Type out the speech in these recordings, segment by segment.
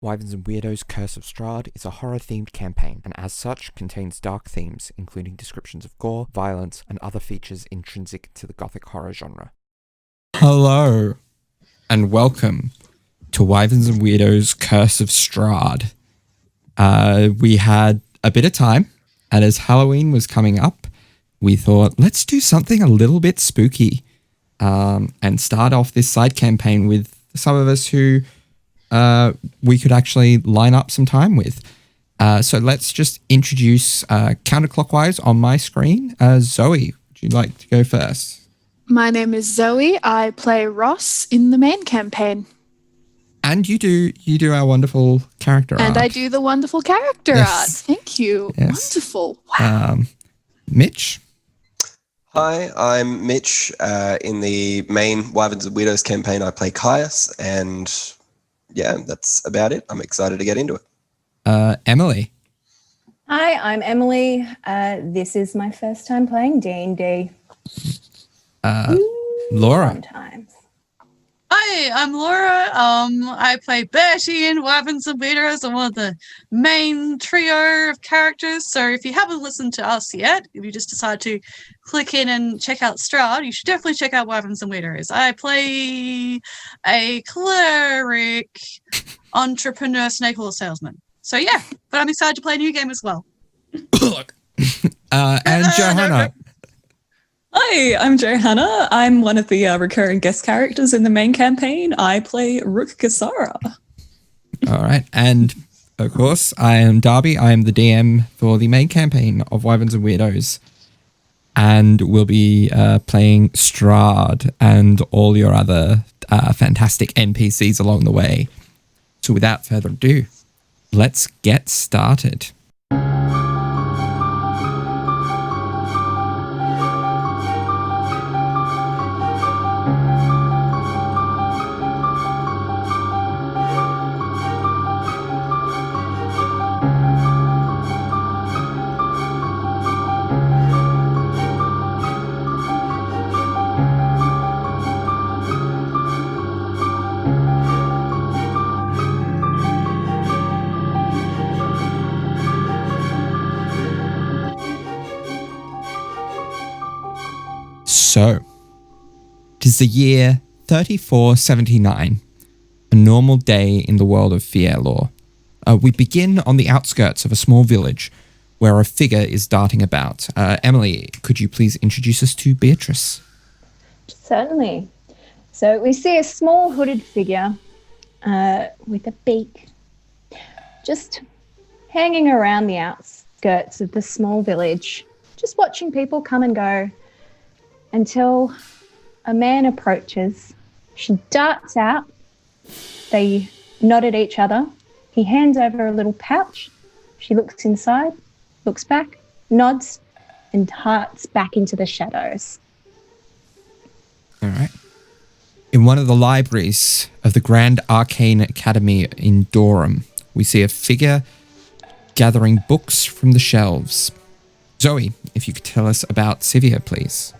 Wyverns and Weirdos Curse of Strahd is a horror-themed campaign, and as such contains dark themes, including descriptions of gore, violence, and other features intrinsic to the gothic horror genre. Hello, and welcome to Wyverns and Weirdos Curse of Strahd. We had a bit of time, and as Halloween was coming up, we thought, let's do something a little bit spooky, and start off this side campaign with some of us who we could actually line up some time with. So let's just introduce counterclockwise on my screen. Zoe, would you like to go first? My name is Zoe. I play Ross in the main campaign. And you do our wonderful character art. And I do the wonderful character art. Thank you. Yes. Wonderful. Wow. Mitch? Hi, I'm Mitch. In the main Wyverns and Weirdos campaign, I play Caius, and yeah, that's about it. I'm excited to get into it. Emily? Hi, I'm Emily. This is my first time playing D&D. Laura? Sometimes. Hi, I'm Laura. I play Bertie in Wyverns and Weirdos. I'm one of the main trio of characters. So if you haven't listened to us yet, if you just decide to click in and check out Strahd, you should definitely check out Wyverns and Weirdos. I play a cleric, entrepreneur, snake oil salesman. So yeah, but I'm excited to play a new game as well. And Johanna? Hi, I'm Johanna. I'm one of the recurring guest characters in the main campaign. I play Rook Kasara. All right. And, of course, I am Darby. I am the DM for the main campaign of Wyverns and Weirdos. And we'll be playing Strahd and all your other fantastic NPCs along the way. So without further ado, let's get started. So, it is the year 3479, a normal day in the world of Fierlor. We begin on the outskirts of a small village where a figure is darting about. Emily, could you please introduce us to Beatrice? Certainly. So we see a small hooded figure with a beak just hanging around the outskirts of the small village, just watching people come and go until a man approaches. She darts out. They nod at each other. He hands over a little pouch. She looks inside, looks back, nods, and darts back into the shadows. All right. In one of the libraries of the Grand Arcane Academy in Durham, we see a figure gathering books from the shelves. Zoe, if you could tell us about Sivia, please.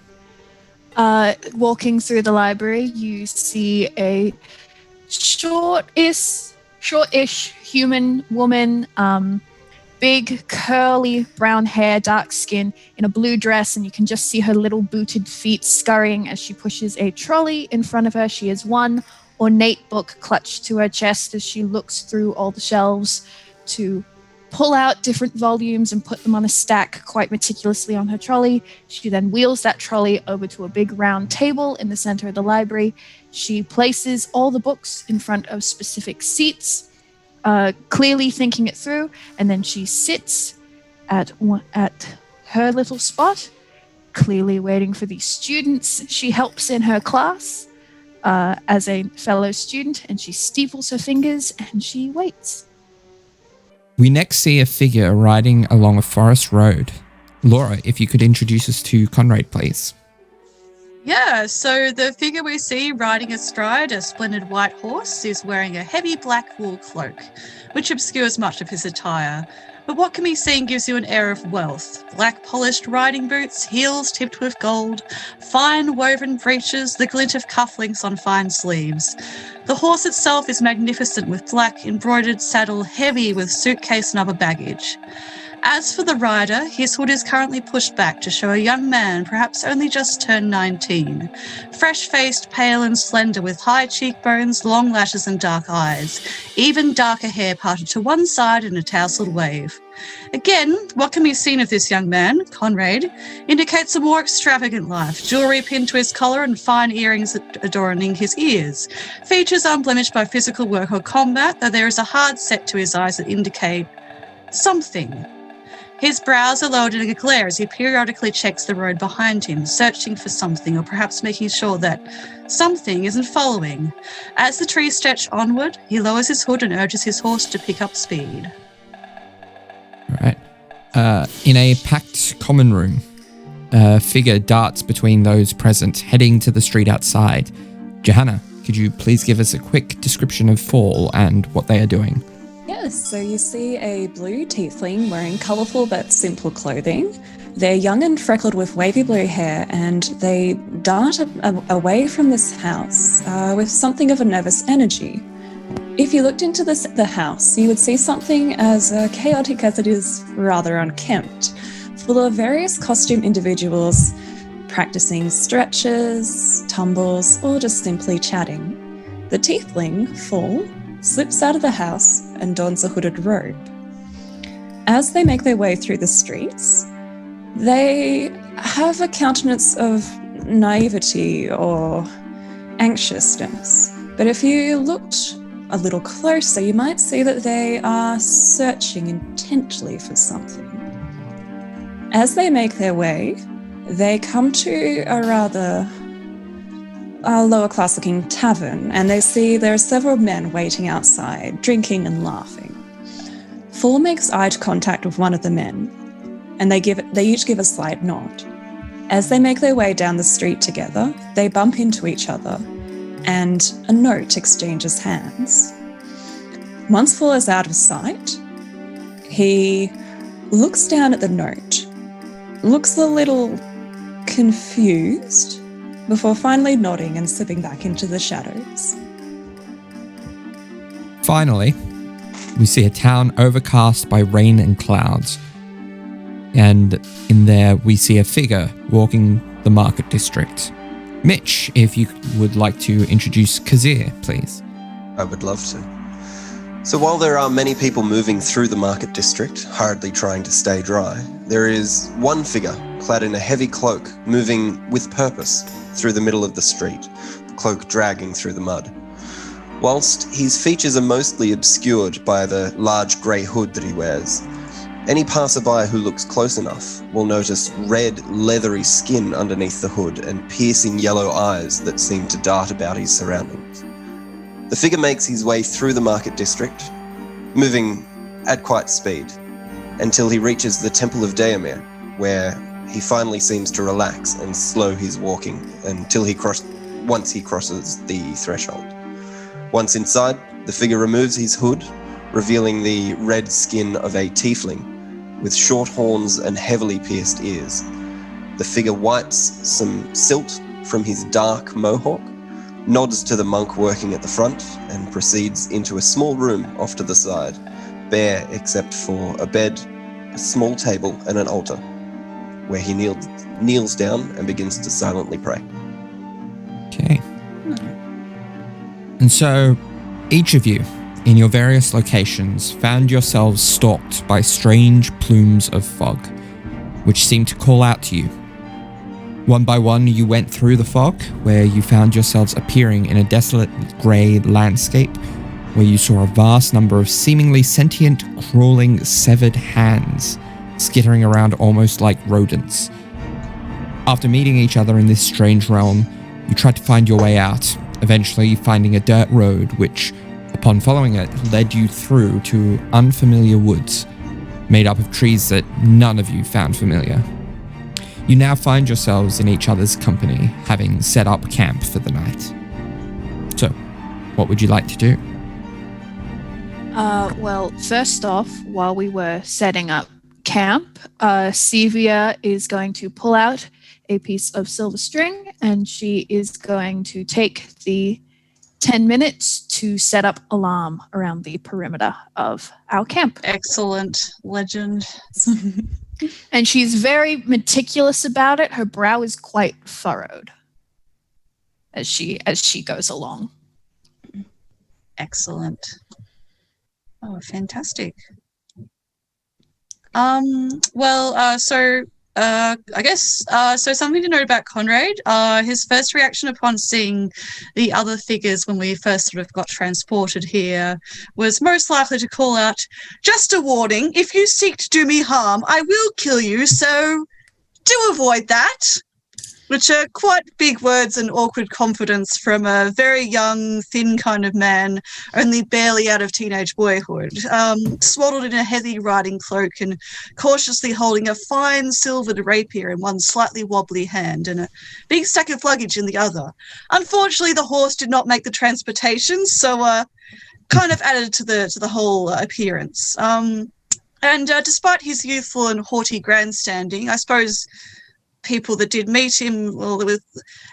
Walking through the library, you see a shortish human woman, big curly brown hair, dark skin, in a blue dress, and you can just see her little booted feet scurrying as she pushes a trolley in front of her. She has one ornate book clutched to her chest as she looks through all the shelves to pull out different volumes and put them on a stack quite meticulously on her trolley. She then wheels that trolley over to a big round table in the center of the library. She places all the books in front of specific seats, clearly thinking it through, and then she sits at her little spot, clearly waiting for the students she helps in her class as a fellow student, and she steeples her fingers and she waits. We next see a figure riding along a forest road. Laura, if you could introduce us to Conrad, please. Yeah, so the figure we see riding astride a splendid white horse is wearing a heavy black wool cloak, which obscures much of his attire. But what can be seen gives you an air of wealth. Black polished riding boots, heels tipped with gold, fine woven breeches, the glint of cufflinks on fine sleeves. The horse itself is magnificent with black embroidered saddle heavy with suitcase and other baggage. As for the rider, his hood is currently pushed back to show a young man, perhaps only just turned 19, fresh-faced, pale and slender with high cheekbones, long lashes and dark eyes, even darker hair parted to one side in a tousled wave. Again, what can be seen of this young man, Conrad, indicates a more extravagant life, jewellery pinned to his collar and fine earrings adorning his ears, features unblemished by physical work or combat, though there is a hard set to his eyes that indicate something. His brows are lowered in a glare as he periodically checks the road behind him, searching for something or perhaps making sure that something isn't following. As the trees stretch onward, he lowers his hood and urges his horse to pick up speed. All right. In a packed common room, a figure darts between those present, heading to the street outside. Johanna, could you please give us a quick description of Fall and what they are doing? Yes, so you see a blue tiefling wearing colourful but simple clothing. They're young and freckled with wavy blue hair, and they dart away from this house with something of a nervous energy. If you looked into the house, you would see something as chaotic as it is rather unkempt, full of various costume individuals practicing stretches, tumbles, or just simply chatting. The tiefling, Fall, slips out of the house and dons a hooded robe. As they make their way through the streets, they have a countenance of naivety or anxiousness. But if you looked a little closer, you might see that they are searching intently for something. As they make their way, they come to a rather lower class looking tavern, and they see there are several men waiting outside, drinking and laughing. Fall makes eye contact with one of the men, and they each give a slight nod. As they make their way down the street together, they bump into each other, and a note exchanges hands. Once Fall is out of sight, he looks down at the note, looks a little confused, before finally nodding and slipping back into the shadows. Finally, we see a town overcast by rain and clouds. And in there, we see a figure walking the market district. Mitch, if you would like to introduce Kazir, please. I would love to. So while there are many people moving through the market district, hurriedly trying to stay dry, there is one figure clad in a heavy cloak, moving with purpose through the middle of the street, the cloak dragging through the mud. Whilst his features are mostly obscured by the large grey hood that he wears, any passerby who looks close enough will notice red, leathery skin underneath the hood and piercing yellow eyes that seem to dart about his surroundings. The figure makes his way through the market district, moving at quite speed, until he reaches the Temple of Daemir, where he finally seems to relax and slow his walking until once he crosses the threshold. Once inside, the figure removes his hood, revealing the red skin of a tiefling with short horns and heavily pierced ears. The figure wipes some silt from his dark mohawk, nods to the monk working at the front, and proceeds into a small room off to the side, bare except for a bed, a small table, and an altar, where he kneels down and begins to silently pray. Okay. And so, each of you, in your various locations, found yourselves stalked by strange plumes of fog, which seemed to call out to you. One by one, you went through the fog, where you found yourselves appearing in a desolate grey landscape, where you saw a vast number of seemingly sentient, crawling, severed hands, skittering around almost like rodents. After meeting each other in this strange realm, you tried to find your way out, eventually finding a dirt road which, upon following it, led you through to unfamiliar woods, made up of trees that none of you found familiar. You now find yourselves in each other's company, having set up camp for the night. So, what would you like to do? Well, first off, while we were setting up camp, Sevia is going to pull out a piece of silver string, and she is going to take the 10 minutes to set up alarm around the perimeter of our camp. Excellent. Legend. And she's very meticulous about it. Her brow is quite furrowed as she goes along. Excellent. Oh, fantastic. I guess so something to note about Conrad. His first reaction upon seeing the other figures when we first sort of got transported here was most likely to call out, "Just a warning, if you seek to do me harm, I will kill you, so do avoid that." Which are quite big words and awkward confidence from a very young, thin kind of man, only barely out of teenage boyhood, swaddled in a heavy riding cloak and cautiously holding a fine silvered rapier in one slightly wobbly hand and a big stack of luggage in the other. Unfortunately, the horse did not make the transportation, so kind of added to the whole appearance. And despite his youthful and haughty grandstanding, I suppose people that did meet him, well, with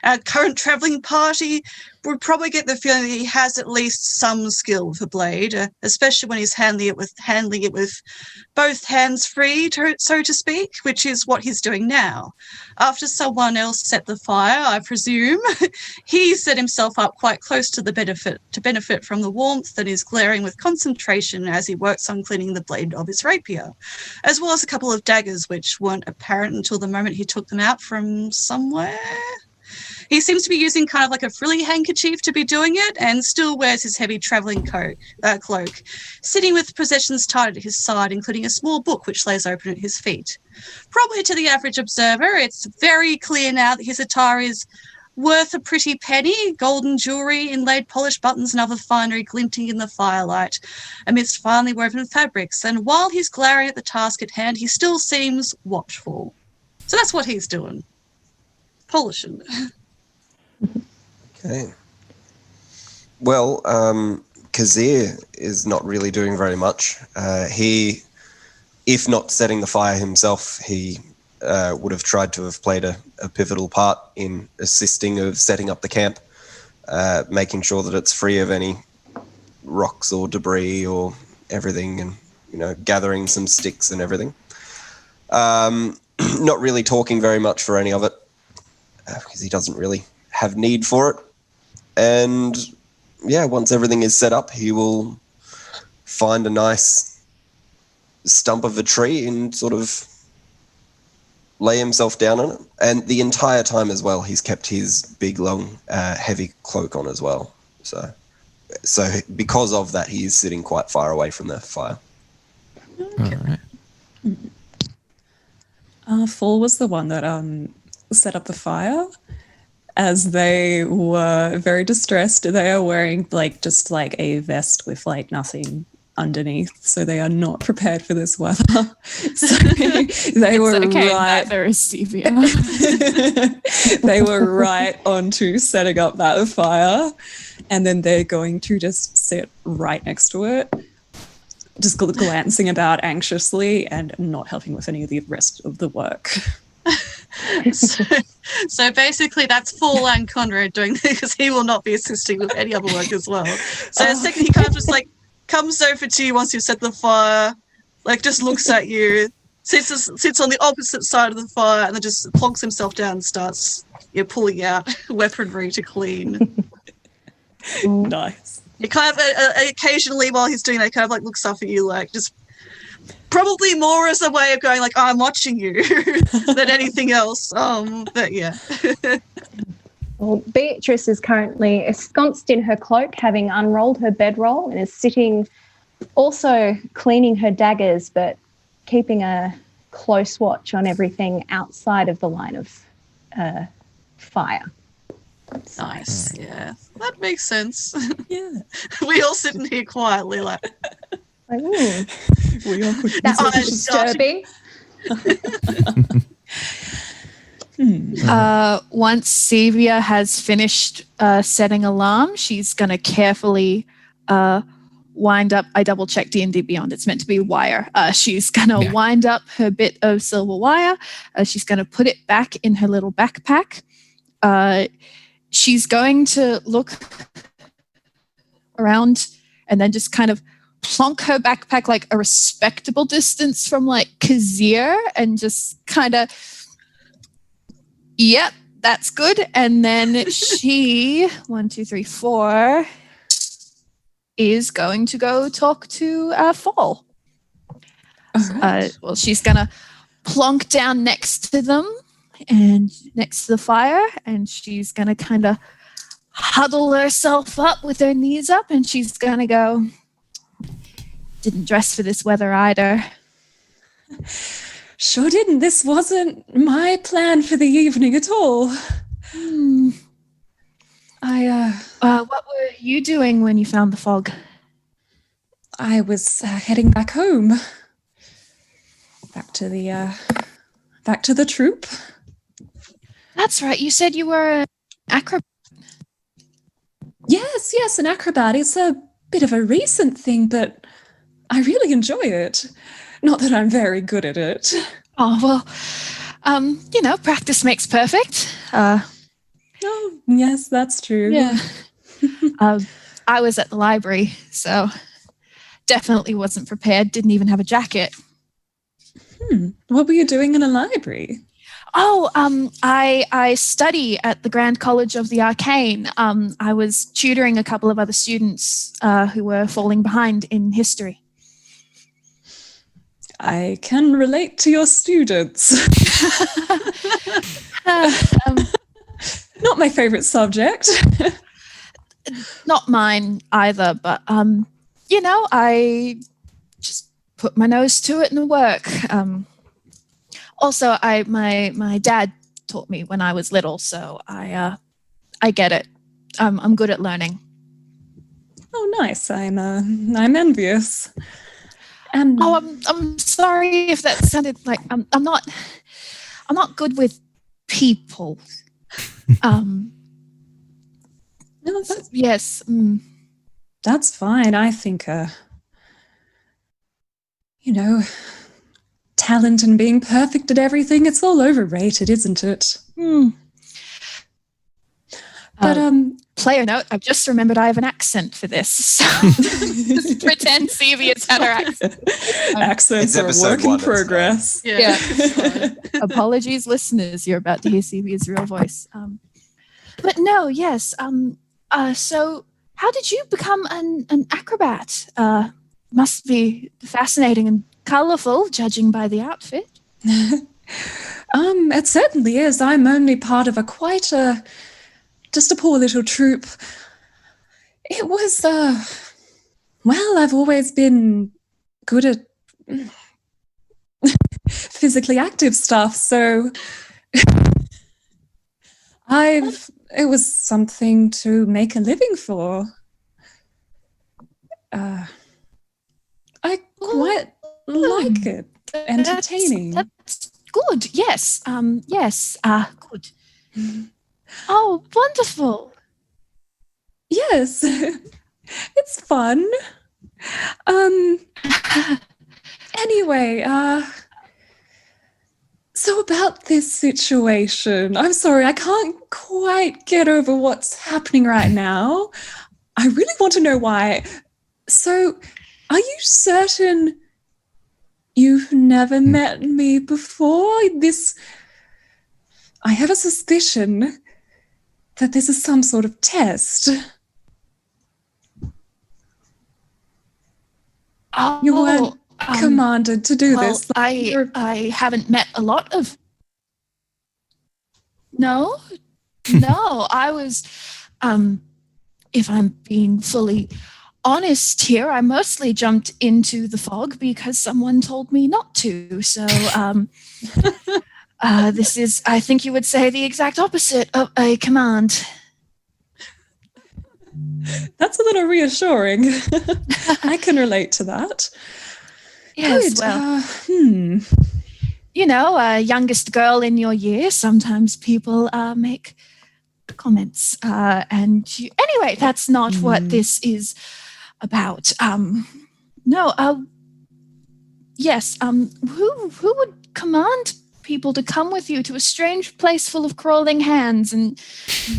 our current travelling party, would probably get the feeling that he has at least some skill with a blade, especially when he's handling it with both hands free, so to speak, which is what he's doing now. After someone else set the fire, I presume, he set himself up quite close to benefit from the warmth and is glaring with concentration as he works on cleaning the blade of his rapier, as well as a couple of daggers which weren't apparent until the moment he took them out from somewhere. He seems to be using kind of like a frilly handkerchief to be doing it, and still wears his heavy travelling cloak, sitting with possessions tied at his side, including a small book which lays open at his feet. Probably to the average observer, it's very clear now that his attire is worth a pretty penny, golden jewellery, inlaid polished buttons and other finery glinting in the firelight amidst finely woven fabrics, and while he's glaring at the task at hand, he still seems watchful. So that's what he's doing. Polishing. Okay. Well, Kazir is not really doing very much. He, if not setting the fire himself, he would have tried to have played a pivotal part in assisting of setting up the camp, making sure that it's free of any rocks or debris or everything, and, you know, gathering some sticks and everything. Not really talking very much for any of it, because he doesn't really have need for it. And yeah, once everything is set up, he will find a nice stump of a tree and sort of lay himself down on it. And the entire time as well, he's kept his big, long, heavy cloak on as well. So because of that, he is sitting quite far away from the fire. Okay. All right. Fall was the one that set up the fire. As they were very distressed, they are wearing just a vest with nothing underneath, so they are not prepared for this weather. So they were right. There is Stevia. They were right onto setting up that fire, and then they're going to just sit right next to it, just glancing about anxiously and not helping with any of the rest of the work. So basically that's Fall and Conrad doing this, because he will not be assisting with any other work as well. So the second he kind of just comes over to you once you've set the fire, just looks at you, sits on the opposite side of the fire, and then just plonks himself down and starts pulling out weaponry to clean. Nice. He kind of occasionally while he's doing that, kind of looks up at you, just probably more as a way of going I'm watching you than anything else. But yeah. Well, Beatrice is currently ensconced in her cloak, having unrolled her bedroll, and is sitting also cleaning her daggers, but keeping a close watch on everything outside of the line of fire. Nice. Yeah, that makes sense. Yeah. We all sitting here quietly We all That's disturbing. Once Sevia has finished setting alarm, she's going to carefully wind up. I double checked D&D Beyond. It's meant to be wire. She's going to wind up her bit of silver wire. She's going to put it back in her little backpack. She's going to look around and then just kind of plonk her backpack like a respectable distance from like Kazir and just kind of, yep, that's good. And then she, 1, 2, 3, 4, is going to go talk to Fall. Right. Well, she's going to plonk down next to them and next to the fire, and she's going to kind of huddle herself up with her knees up, and she's going to go, didn't dress for this weather either. Sure didn't. This wasn't my plan for the evening at all. What were you doing when you found the fog? I was heading back home. Back to the troop. That's right. You said you were an acrobat. Yes, an acrobat. It's a bit of a recent thing, but I really enjoy it. Not that I'm very good at it. Oh, well, practice makes perfect. Oh, yes, that's true. Yeah. I was at the library, so definitely wasn't prepared. Didn't even have a jacket. What were you doing in a library? Oh, I study at the Grand College of the Arcane. I was tutoring a couple of other students who were falling behind in history. I can relate to your students. Not my favorite subject. Not mine either, but I just put my nose to it and work. Also, my dad taught me when I was little, so I get it. I'm good at learning. Oh, nice. I'm envious. And I'm sorry if that sounded like I'm not good people. No, Yes. That's fine. I think, talent and being perfect at everything, it's all overrated, isn't it? But, player note, I've just remembered I have an accent for this. So just pretend Sevia's had her accent. Accents are a work in progress. Yeah. Apologies, listeners. You're about to hear Sevia's real voice. But no, yes. So how did you become an acrobat? Must be fascinating and colorful, judging by the outfit. It certainly is. I'm only part of just a poor little troop. It was, I've always been good at physically active stuff, so it was something to make a living for. I quite like it. Entertaining. That's good. Yes. Good. Oh, wonderful. Yes. It's fun. Anyway, so about this situation, I'm sorry, I can't quite get over what's happening right now. I really want to know why. So, are you certain you've never met me before? I have a suspicion that this is some sort of test. Oh, You weren't commanded to do this. I haven't met a lot of. No, I was. If I'm being fully honest here, I mostly jumped into the fog because someone told me not to. So, this is, I think you would say, the exact opposite of a command. That's a little reassuring. I can relate to that. Yes, Good. Well, youngest girl in your year, sometimes people make comments. Anyway, that's not what this is about. Yes, who would command people to come with you to a strange place full of crawling hands and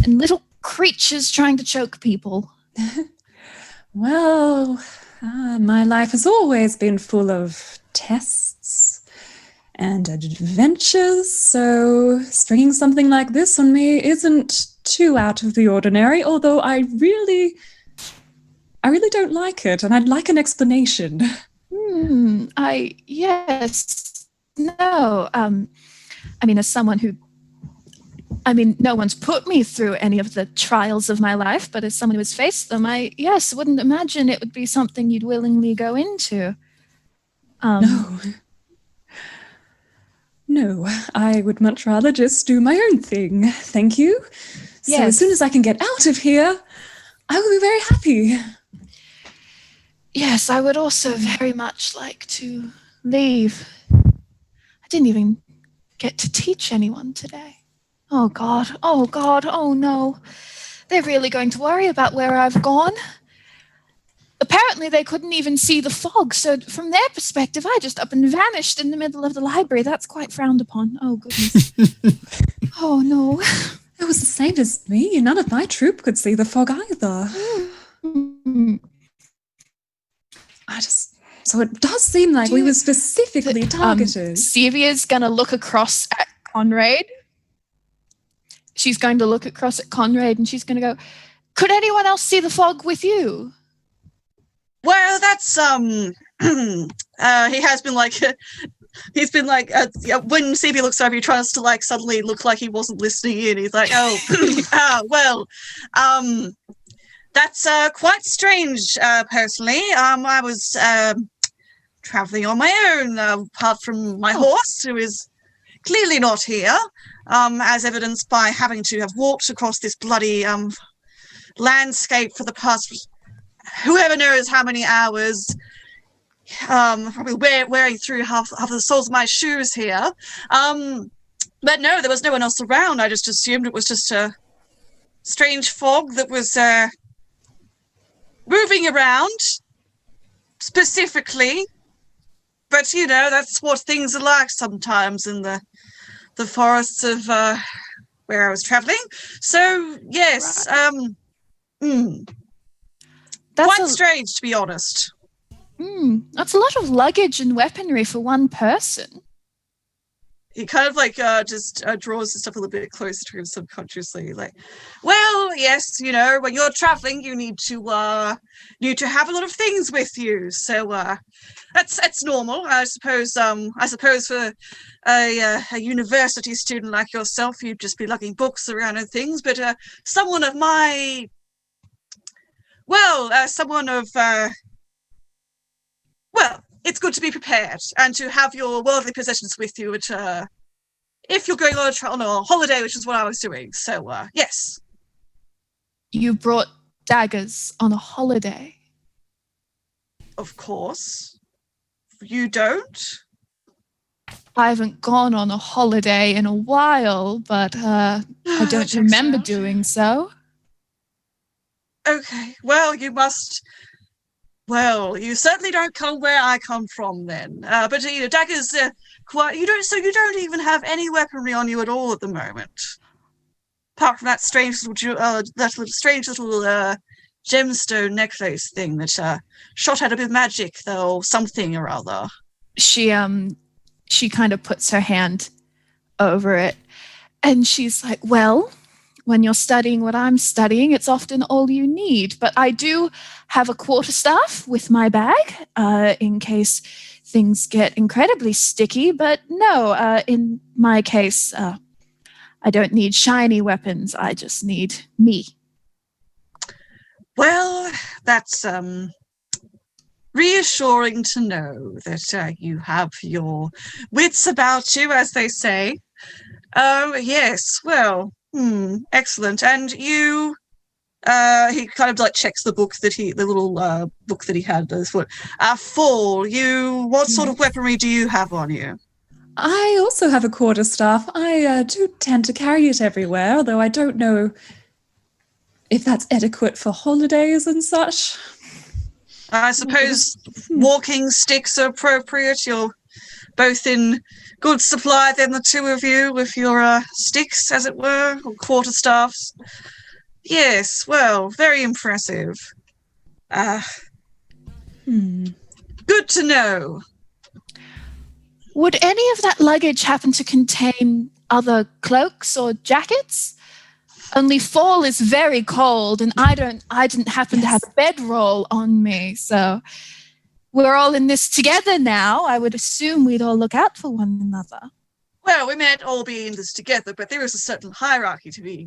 little creatures trying to choke people? Well, my life has always been full of tests and adventures, so springing something like this on me isn't too out of the ordinary, although I really don't like it, and I'd like an explanation. Yes. No. I mean, as someone who, no one's put me through any of the trials of my life, but as someone who has faced them, wouldn't imagine it would be something you'd willingly go into. No, I would much rather just do my own thing. Thank you. So Yes. as soon as I can get out of here, I will be very happy. Yes, I would also very much like to leave. I didn't even get to teach anyone today. Oh God, oh no. They're really going to worry about where I've gone. Apparently they couldn't even see the fog, so from their perspective, I just up and vanished in the middle of the library. That's quite frowned upon. Oh goodness. Oh no. It was the same as me. None of my troop could see the fog either. So it does seem like we were specifically targeted. Sevia's going to look across at Conrad. She's going to look across at Conrad and she's going to go, could anyone else see the fog with you? Well, that's, he has been like, he's been like, when Sevia looks over, he tries to like suddenly look like he wasn't listening in. He's like, that's quite strange, personally. I was traveling on my own, apart from my horse, who is clearly not here, as evidenced by having to have walked across this bloody landscape for the past whoever knows how many hours, probably wearing through half the soles of my shoes here. But no, there was no one else around. I just assumed it was just a strange fog that was moving around, specifically. But, you know, that's what things are like sometimes in the forests of where I was traveling. So, yes, quite strange, to be honest. That's a lot of luggage and weaponry for one person. He kind of like just draws the stuff a little bit closer to him subconsciously. Like, well, yes, you know, when you're traveling, you need to have a lot of things with you. So that's normal, I suppose. I suppose for a university student like yourself, you'd just be lugging books around and things. But someone of my, it's good to be prepared and to have your worldly possessions with you if you're going on a holiday, which is what I was doing. So, yes. You brought daggers on a holiday? Of course. You don't? I haven't gone on a holiday in a while, but I don't remember doing so. Okay, well, you must... Well, you certainly don't come where I come from, then. But you know, daggers, quite. You don't even have any weaponry on you at all at the moment, apart from that strange little gemstone necklace thing that shot out a bit of magic, though, something or other. She kind of puts her hand over it, and she's like, "Well, when you're studying what I'm studying, it's often all you need. But I do have a quarterstaff with my bag in case things get incredibly sticky. But no, in my case, I don't need shiny weapons. I just need me." Well, that's reassuring to know that you have your wits about you, as they say. Yes, well... excellent. And you, he kind of like checks the book the little book that he had. Fall. What sort of weaponry do you have on you? I also have a quarterstaff. I do tend to carry it everywhere, although I don't know if that's adequate for holidays and such. I suppose walking sticks are appropriate. You're both in good supply, then, the two of you, with your sticks, as it were, or quarterstaffs. Yes, well, very impressive. Good to know. Would any of that luggage happen to contain other cloaks or jackets? Only fall is very cold, and I didn't happen to have a bedroll on me, so we're all in this together now. I would assume we'd all look out for one another. Well, we might all be in this together, but there is a certain hierarchy to be,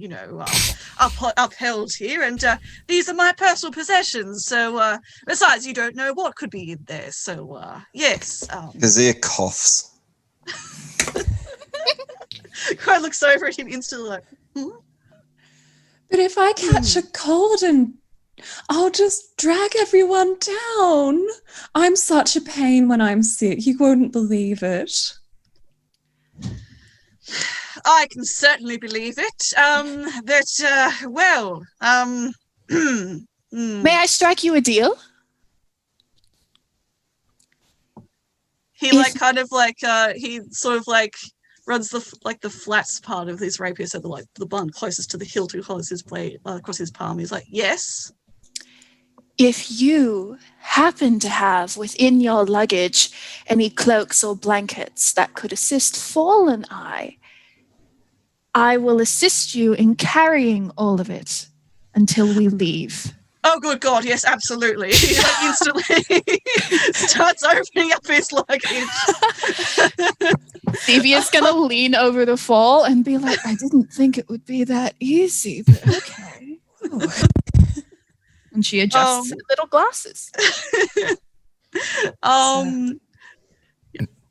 upheld here, and these are my personal possessions. So, besides, you don't know what could be in there. So, yes. Kazir coughs. Crowd looks over at him instantly like, But if I catch a cold and I'll just drag everyone down. I'm such a pain when I'm sick. You wouldn't believe it. I can certainly believe it. May I strike you a deal? He he sort of runs the flat part of his rapier, so the blunt closest to the hilt who holds his blade across his palm. He's like, yes. If you happen to have within your luggage any cloaks or blankets that could assist Fall and I will assist you in carrying all of it until we leave. Oh, good God, yes, absolutely. He instantly starts opening up his luggage. Sevia's going to lean over to Fall and be like, I didn't think it would be that easy, but okay. And she adjusts her little glasses.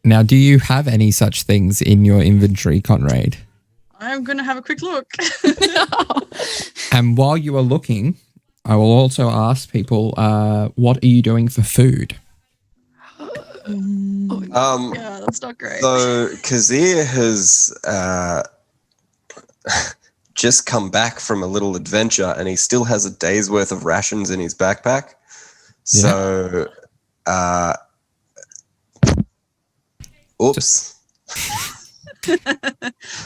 Now, do you have any such things in your inventory, Conrad? I'm going to have a quick look. And while you are looking, I will also ask people, what are you doing for food? Yeah, that's not great. So Kazir has just come back from a little adventure, and he still has a day's worth of rations in his backpack. So, oops.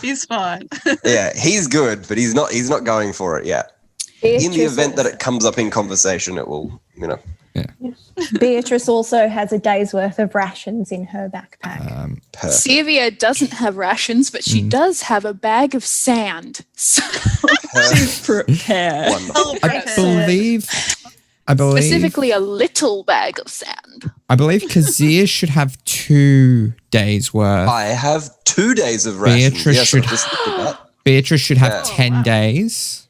He's fine. Yeah, he's good, but he's not going for it yet. Beatrice In the event that it comes up in conversation, it will, Beatrice also has a day's worth of rations in her backpack. Perfect. Sevia doesn't have rations, but she does have a bag of sand. So She's prepared. Wonderful. I believe specifically a little bag of sand. I believe Kazir should have 2 days worth. I have 2 days of rations. Beatrice should have 10 days.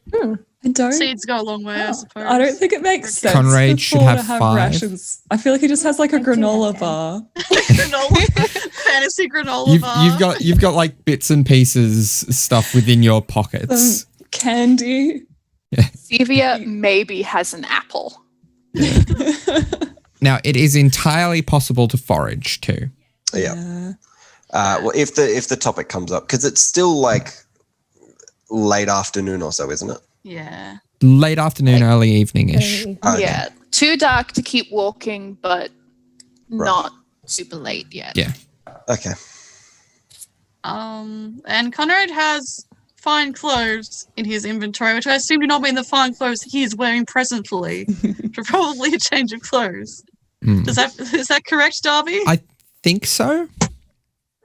I don't. Seeds go a long way, I suppose. I don't think it makes sense. Conrad for should Thor have to have 5. rations. I feel like he just has like a granola bar. Fantasy granola bar. You've got like bits and pieces stuff within your pockets. Candy. Sevia maybe has an apple. Now, it is entirely possible to forage too. Yeah. Well, if the topic comes up, because it's still like late afternoon or so, isn't it? Yeah. Late afternoon, early evening-ish. Okay. Yeah. Too dark to keep walking, but not super late yet. Yeah. Okay. And Conrad has fine clothes in his inventory, which I assume do not mean the fine clothes he is wearing presently. But probably a change of clothes. Is that correct, Darby? I think so.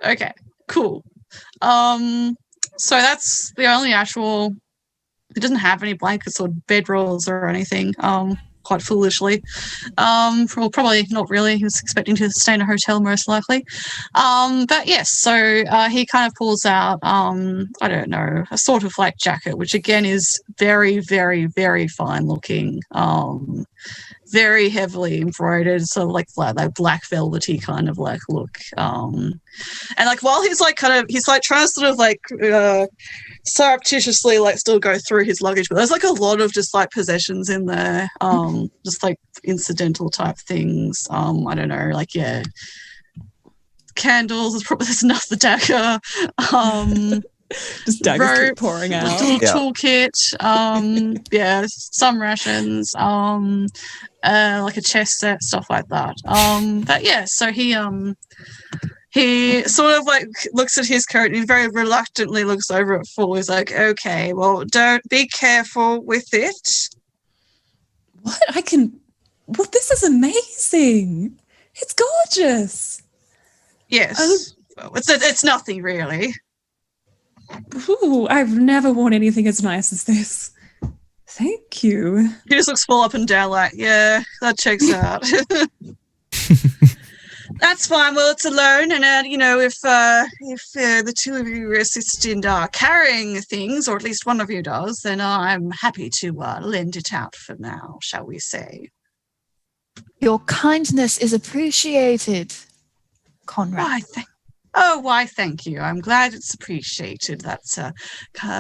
Okay, cool. So that's the only actual. He doesn't have any blankets or bedrolls or anything. Quite foolishly. Probably not really. He was expecting to stay in a hotel most likely. But yes, so he kind of pulls out, I don't know, a sort of like jacket, which again is very, very, very fine looking. Very heavily embroidered, sort of like black velvety kind of like look. And like while he's like trying to sort of like surreptitiously like still go through his luggage, but there's like a lot of just like possessions in there, just like incidental type things. I don't know, like candles. There's another dagger. Just daggers rope, keep pouring out. Toolkit. Some rations. Like a chest set, stuff like that. But yeah, so he sort of like looks at his coat and he very reluctantly looks over at Fall. He's like, okay, well, don't be careful with it. What? I can Well, this is amazing. It's gorgeous. Yes. Well, it's nothing really. Ooh, I've never worn anything as nice as this. Thank you. He just looks full up and down like, yeah, that checks out. That's fine. Well, it's alone, and if the two of you assist in carrying things, or at least one of you does, then I'm happy to lend it out for now, shall we say? Your kindness is appreciated, Conrad. Why, thank you. I'm glad it's appreciated. That's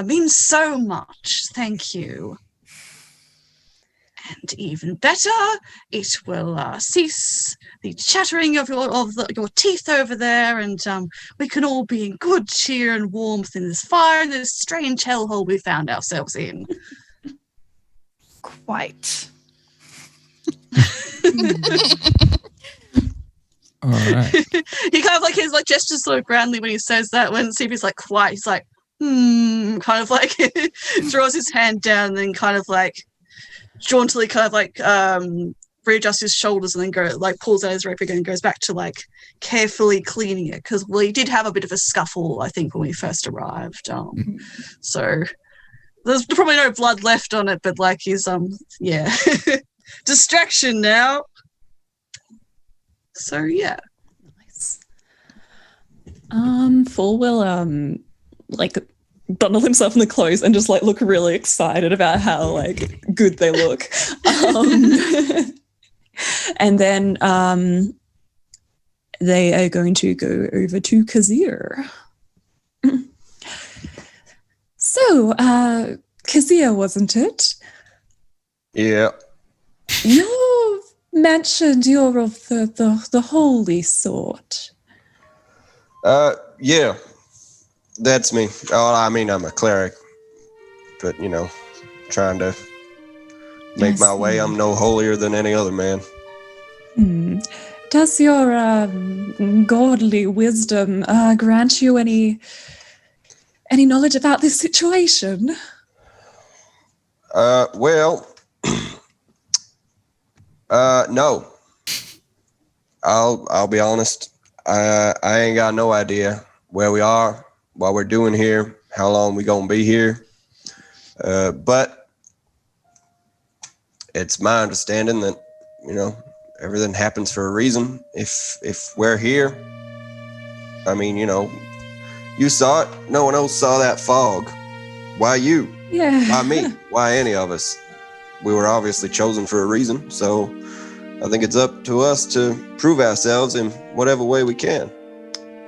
means so much. Thank you. And even better, it will cease the chattering of your teeth over there, and we can all be in good cheer and warmth in this fire in this strange hellhole we found ourselves in. Quite. All right. He kind of his gestures sort of grandly when he says that. When Stevie's quiet, he's kind of throws his hand down and then kind of jauntily readjusts his shoulders and then pulls out his rope again and goes back to carefully cleaning it, because he did have a bit of a scuffle, I think, when we first arrived. So there's probably no blood left on it, but he's distraction now. So yeah. Nice. Fool will bundle himself in the clothes and just look really excited about how good they look. And then they are going to go over to Kazir. So, Kazir, wasn't it? Yeah. You mentioned you're of the holy sort. Yeah. That's me. Oh, I mean, I'm a cleric, but, trying to make my way. I'm no holier than any other man. Does your godly wisdom grant you any knowledge about this situation? Well, no. I'll be honest. I ain't got no idea where we are, what we're doing here, how long we gonna be here. But it's my understanding that, everything happens for a reason. If we're here, I mean, you saw it. No one else saw that fog. Why you? Yeah. Why me? Why any of us? We were obviously chosen for a reason, so I think it's up to us to prove ourselves in whatever way we can.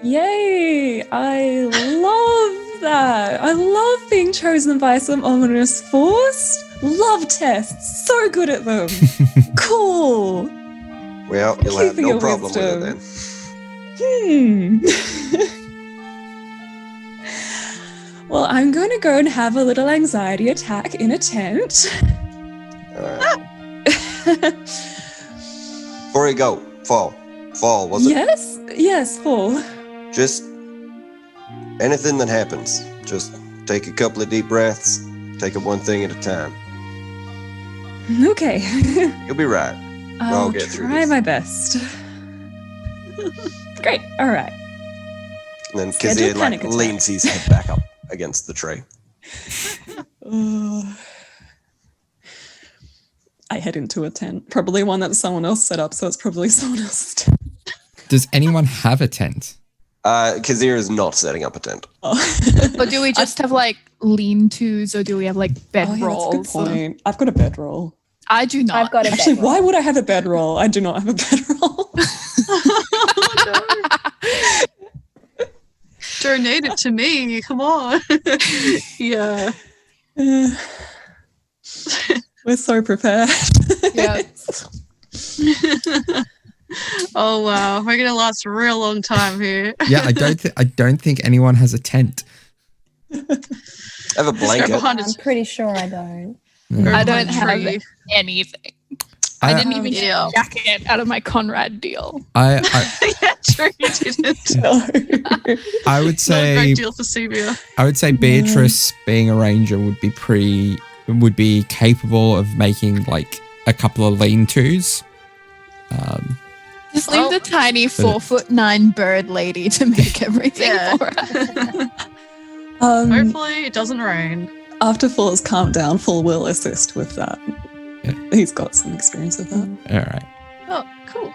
Yay! I love that. I love being chosen by some ominous force. Love tests. So good at them. Cool. Well, you'll have no problem with it then. Well, I'm going to go and have a little anxiety attack in a tent. Before you go, fall, was it? Yes, fall. Just anything that happens, just take a couple of deep breaths, take it one thing at a time. Okay. You'll be right. I'll get through try this. my best. Great, all right. And then Schedule Kazir panic attack. leans his head back up against the tray. I head into a tent, probably one that someone else set up, so it's probably someone else's tent. Does anyone have a tent? Kazir is not setting up a tent. Or do we just have lean-tos, or do we have bed rolls? That's a good point. I've got a bedroll. I do not. I've got a Actually, bedroll. why would I have a bedroll? I do not have a bedroll. Donate it to me. Come on. Yeah. We're so prepared. Yeah. Oh wow, we're gonna last a real long time here. Yeah, I don't think anyone has a tent. I have a blanket. I'm pretty sure I don't. I don't have anything. I didn't even get Yeah. a jacket out of my Conrad deal. I Yeah, true, you didn't. No. I would Not a say great deal for Sebia. I would say Beatrice, being a ranger, would be capable of making a couple of lean-tos. Just leave the tiny 4'9" bird lady to make everything for us. Hopefully it doesn't rain. After Four's calmed down, Four will assist with that. Yeah. He's got some experience with that. All right. Oh, cool.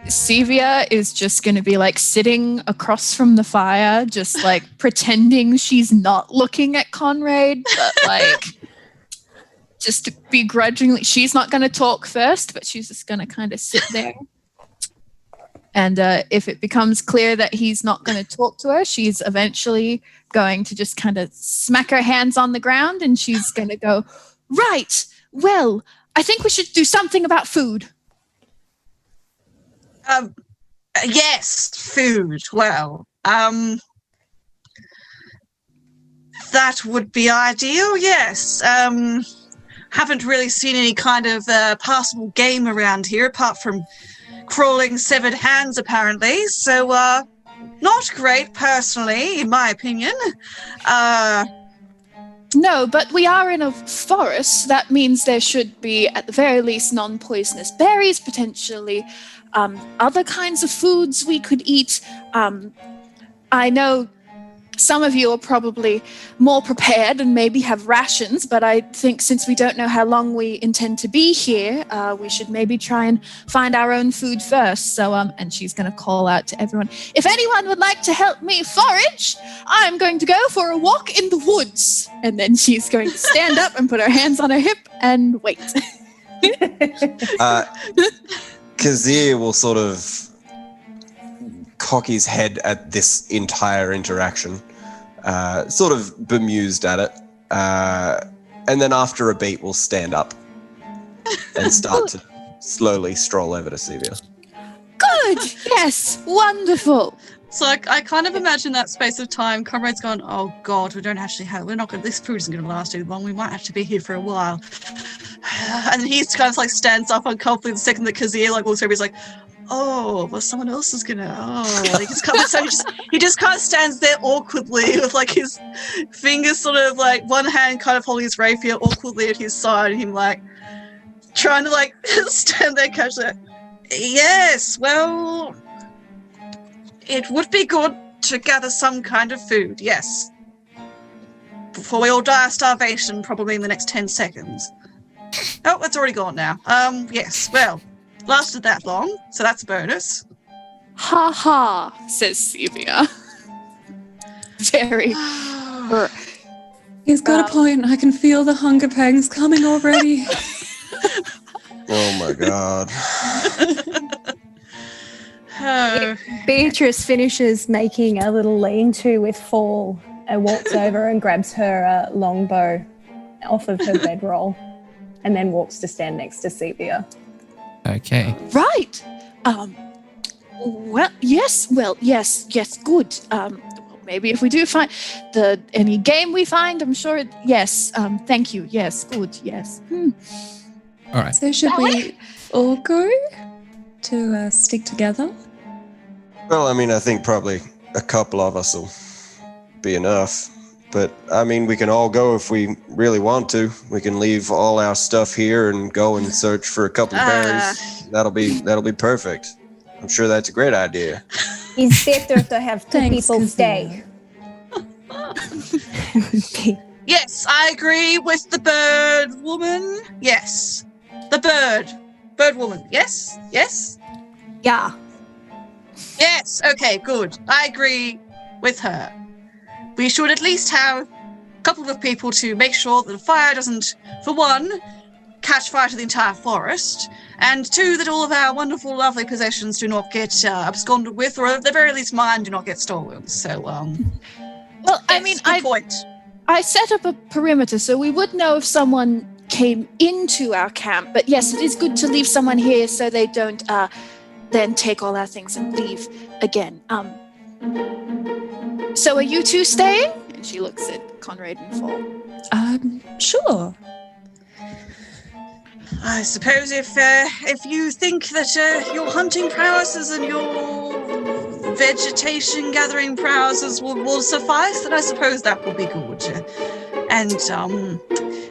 Sevia is just going to be like sitting across from the fire, just like pretending she's not looking at Conrad, but like just begrudgingly. She's not going to talk first, but she's just going to kind of sit there. And if it becomes clear that he's not going to talk to her, she's eventually going to just kind of smack her hands on the ground and she's going to go, right, well, I think we should do something about food. Yes, food. Well, that would be ideal, yes. Haven't really seen any kind of passable game around here apart from crawling severed hands, apparently. So, not great, personally, in my opinion. No, but we are in a forest. That means there should be, at the very least, non-poisonous berries, potentially other kinds of foods we could eat. I know some of you are probably more prepared and maybe have rations, but I think since we don't know how long we intend to be here, we should maybe try and find our own food first. So, and she's going to call out to everyone, if anyone would like to help me forage, I'm going to go for a walk in the woods. And then she's going to stand up and put her hands on her hip and wait. Kazir will sort of cock his head at this entire interaction, sort of bemused at it, and then after a beat will stand up and start to slowly stroll over to Sevia. Good! Yes! Wonderful! So I kind of imagine that space of time, Conrad's gone, oh God, this food isn't going to last too long, we might have to be here for a while. And he's kind of like stands up uncomfortably the second that Kazir like walks over, he's like, oh, well, someone else is gonna. Oh, he just kind of stands there awkwardly with like his fingers sort of like one hand kind of holding his rapier awkwardly at his side, and him like trying to like stand there casually. Yes, well, it would be good to gather some kind of food. Yes, before we all die of starvation, probably in the next 10 seconds. Oh, it's already gone now. Yes, well. Lasted that long, so that's a bonus. Ha ha, says Sevia. Very. He's got a point. I can feel the hunger pangs coming already. Oh my God. Beatrice finishes making a little lean-to with Fall and walks over and grabs her longbow off of her bedroll and then walks to stand next to Sevia. Okay. Right. Yes, good. Maybe if we do find any game we find, I'm sure yes. Thank you. Yes, good. Yes. All right. So should we all go to stick together? Well, I mean, I think probably a couple of us will be enough. But, I mean, we can all go if we really want to. We can leave all our stuff here and go and search for a couple of berries. That'll be perfect. I'm sure that's a great idea. It's better to have two people stay. Yes, I agree with the bird woman. Yes. The bird woman. Yes? Yes? Yeah. Yes, okay, good. I agree with her. We should at least have a couple of people to make sure that the fire doesn't, for one, catch fire to the entire forest, and two, that all of our wonderful, lovely possessions do not get absconded with, or at the very least mine do not get stolen. So, well, yes, I mean, good point. I set up a perimeter, so we would know if someone came into our camp, but yes, it is good to leave someone here so they don't then take all our things and leave again. So are you two staying? And she looks at Conrad and Fall. Sure. I suppose if you think that your hunting prowesses and your vegetation gathering prowesses will suffice, then I suppose that will be good. And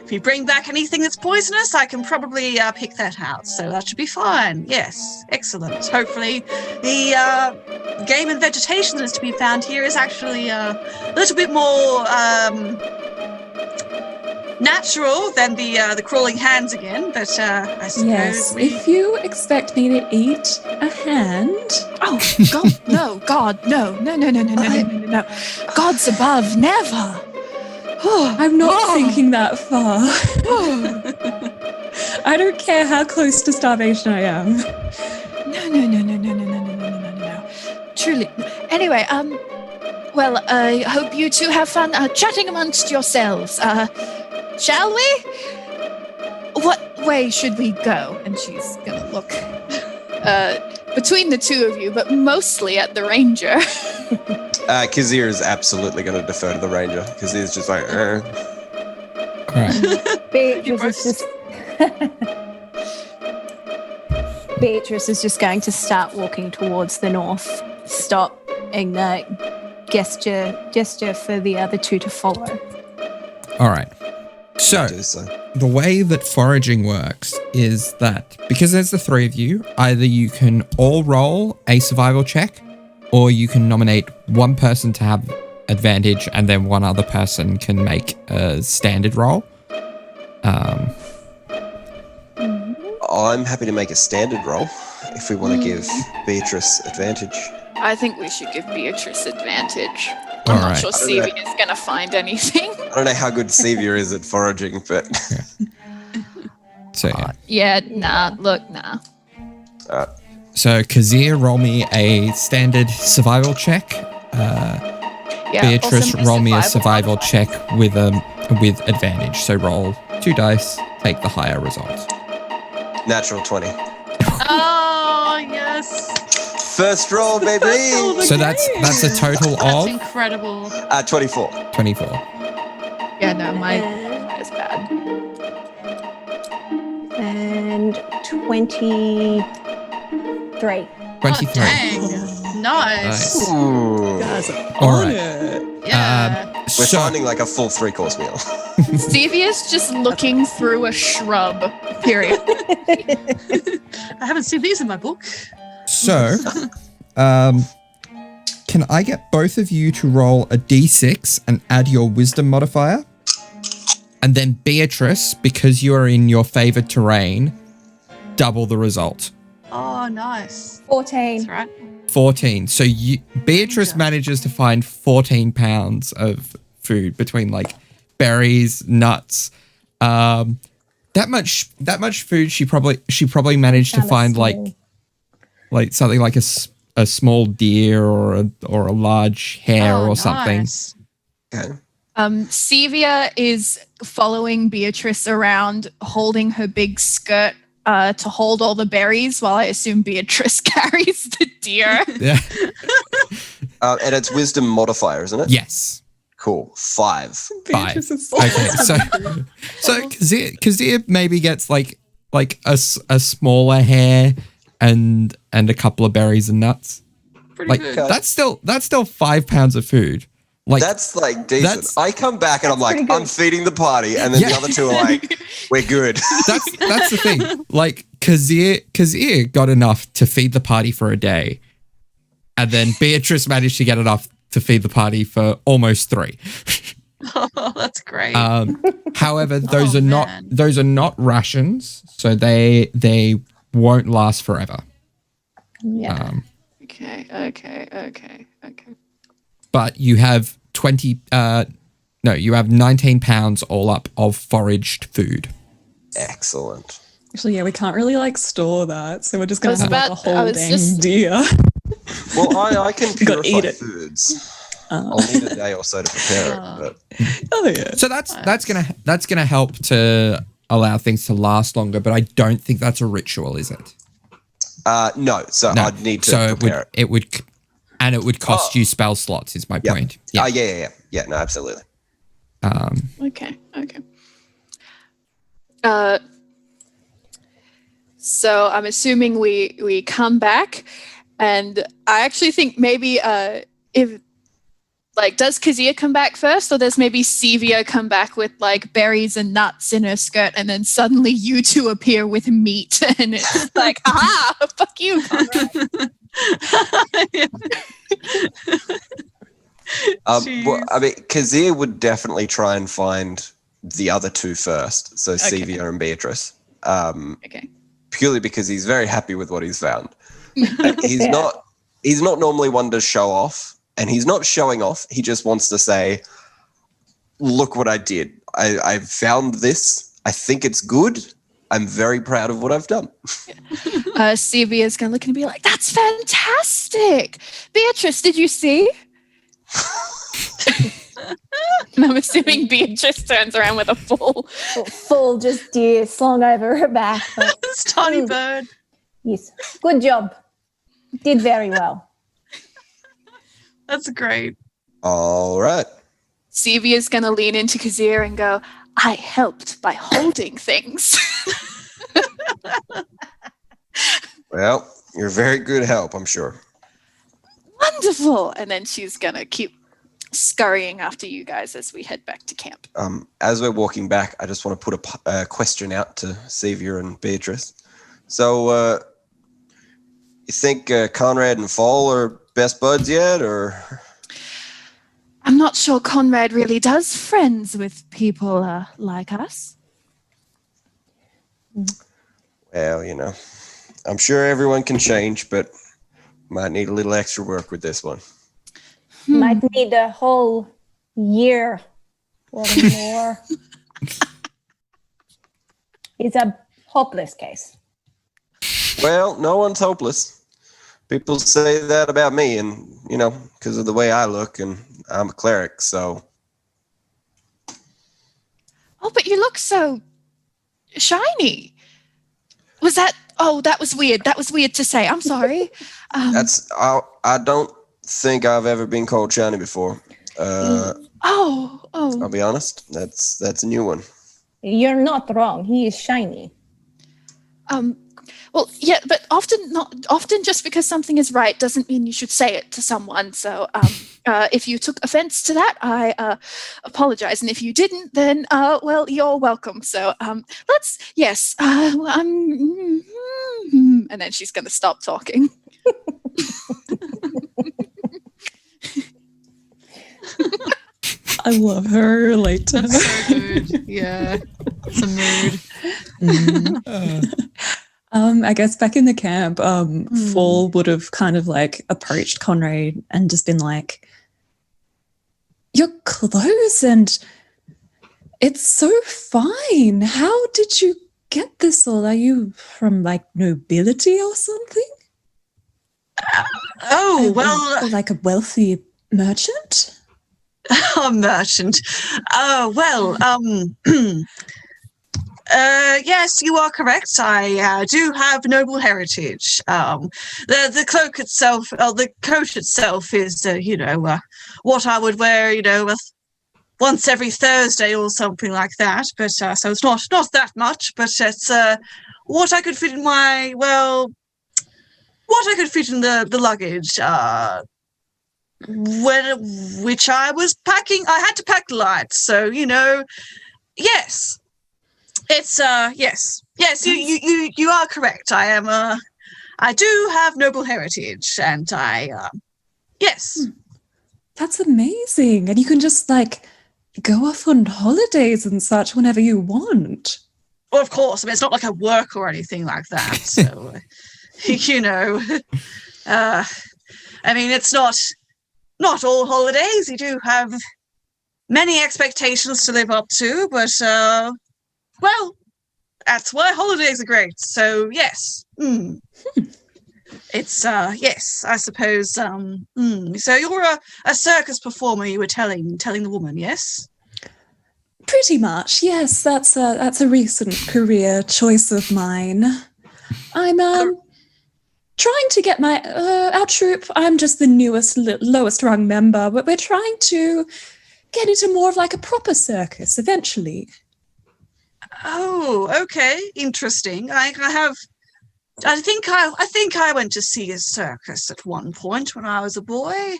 if you bring back anything that's poisonous, I can probably pick that out. So that should be fine. Yes, excellent. Hopefully the game and vegetation that is to be found here is actually a little bit more natural than the crawling hands again. But I suppose Yes, if you expect me to eat a hand, Oh, God, no. God's above, never. I'm not thinking that far. I don't care how close to starvation I am. No. Truly. Anyway, well, I hope you two have fun chatting amongst yourselves. Shall we? What way should we go? And she's gonna look between the two of you, but mostly at the ranger. Kazir is absolutely going to defer to the ranger. Kazir's just like, Beatrice is just going to start walking towards the north, stop and gesture for the other two to follow. All right. So, do so. the way that foraging works is that because there's the three of you, either you can all roll a survival check, or you can nominate one person to have advantage and then one other person can make a standard roll. I'm happy to make a standard roll if we want to give Beatrice advantage. I think we should give Beatrice advantage. All I'm not right. sure Sevia is going to find anything. I don't know how good Sevia is at foraging, but... So, yeah. Yeah, nah. So, Kazir, roll me a standard survival check. Yeah, Beatrice, also roll me a survival check with advantage. So, roll 2 dice, take the higher result. Natural 20. Oh, yes. First roll, baby! So that's a total That's of incredible. 24. 24. Yeah, no, mine is bad. And 23. 23. Oh, dang. Nice. Ooh. All right. Yeah. We're So, finding like a full 3-course meal. Sevia's just looking through a shrub, period. I haven't seen these in my book. So, can I get both of you to roll a d6 and add your wisdom modifier? And then Beatrice, because you are in your favored terrain, double the result. Oh, nice. 14. That's right. 14. So Beatrice manages to find 14 pounds of food between like berries, nuts. That much food she probably managed to find like something like a small deer or a large hare or something. Nice. Okay. Sevia is following Beatrice around, holding her big skirt to hold all the berries, while I assume Beatrice carries the deer. Yeah. And it's wisdom modifier, isn't it? Yes. Cool. 5. 5. Beatrice is so Okay, so Kazir maybe gets like a smaller hare and a couple of berries and nuts. Pretty Like good. that's still 5 pounds of food. Like That's like decent. I come back and I'm like, pretty good. I'm feeding the party. And then Yeah. the other two are like, we're good. that's the thing. Like Kazir got enough to feed the party for a day, and then Beatrice managed to get enough to feed the party for almost 3. Oh, that's great. However, Oh, man. those are not rations, so they won't last forever. Yeah. Okay. But you have 19 pounds all up of foraged food. Excellent. Actually, yeah, we can't really like store that, so we're just gonna have like a I whole was dang just- deer. Well, I can Gotta purify eat it. foods. I'll need a day or so to prepare it. But Oh yeah. So that's gonna help to allow things to last longer. But I don't think that's a ritual, is it? no, so No. I'd need to So prepare it. it would cost you spell slots. Is my Yeah. point. Yeah. No, absolutely. Okay. So I'm assuming we come back, and I actually think maybe if Like, does Kazia come back first, or does maybe Sevia come back with like berries and nuts in her skirt, and then suddenly you two appear with meat, and it's like, aha, fuck you, Conrad. I mean, Kazir would definitely try and find the other two first, so Sevia and Beatrice. Okay. Purely because he's very happy with what he's found. He's not normally one to show off. And he's not showing off. He just wants to say, look what I did. I found this. I think it's good. I'm very proud of what I've done. Sevia's going to look and be like, that's fantastic. Beatrice, did you see? And I'm assuming Beatrice turns around with a full just deer slung over her back. This tiny bird. Yes. Good job. Did very well. That's great. All right. Sevia's going to lean into Kazir and go, I helped by holding things. Well, you're very good help, I'm sure. Wonderful. And then she's going to keep scurrying after you guys as we head back to camp. As we're walking back, I just want to put a question out to Sevia and Beatrice. So, you think Conrad and Fall are best buds yet, or? I'm not sure Conrad really does friends with people like us. Well, you know, I'm sure everyone can change, but might need a little extra work with this one. Might need a whole year or more. It's a hopeless case. Well, no one's hopeless. People say that about me, and, you know, because of the way I look, and I'm a cleric, so. Oh, but you look so shiny. Was that... Oh, that was weird. That was weird to say. I'm sorry. I don't think I've ever been called shiny before. I'll be honest. That's a new one. You're not wrong. He is shiny. Well, yeah, but often just because something is right doesn't mean you should say it to someone. So if you took offense to that, I apologize. And if you didn't, then, well, you're welcome. So and then she's going to stop talking. I love her later. That's so good. Yeah, it's a mood. I guess back in the camp, Fall would have kind of like approached Conrad and just been like, your clothes, and it's so fine. How did you get this all? Are you from like nobility or something? Well, or like a wealthy merchant? A merchant. Yes, you are correct. I do have noble heritage. The cloak itself, the coat itself is, what I would wear, once every Thursday or something like that. But so it's not that much, but it's what I could fit in what I could fit in the luggage. Which I was packing. I had to pack light, so yes. It's yes. You are correct. I do have noble heritage, and yes. That's amazing. And you can just like go off on holidays and such whenever you want. Well, of course. I mean, it's not like I work or anything like that. So, I mean, it's not all holidays. You do have many expectations to live up to, but well, that's why holidays are great. So yes, it's yes, I suppose. So you're a circus performer. You were telling the woman, yes? Pretty much, yes. That's a recent career choice of mine. I'm trying to get our troupe. I'm just the newest, lowest rung member, but we're trying to get into more of like a proper circus eventually. Oh, okay, interesting. I have I think I went to see a circus at one point when I was a boy.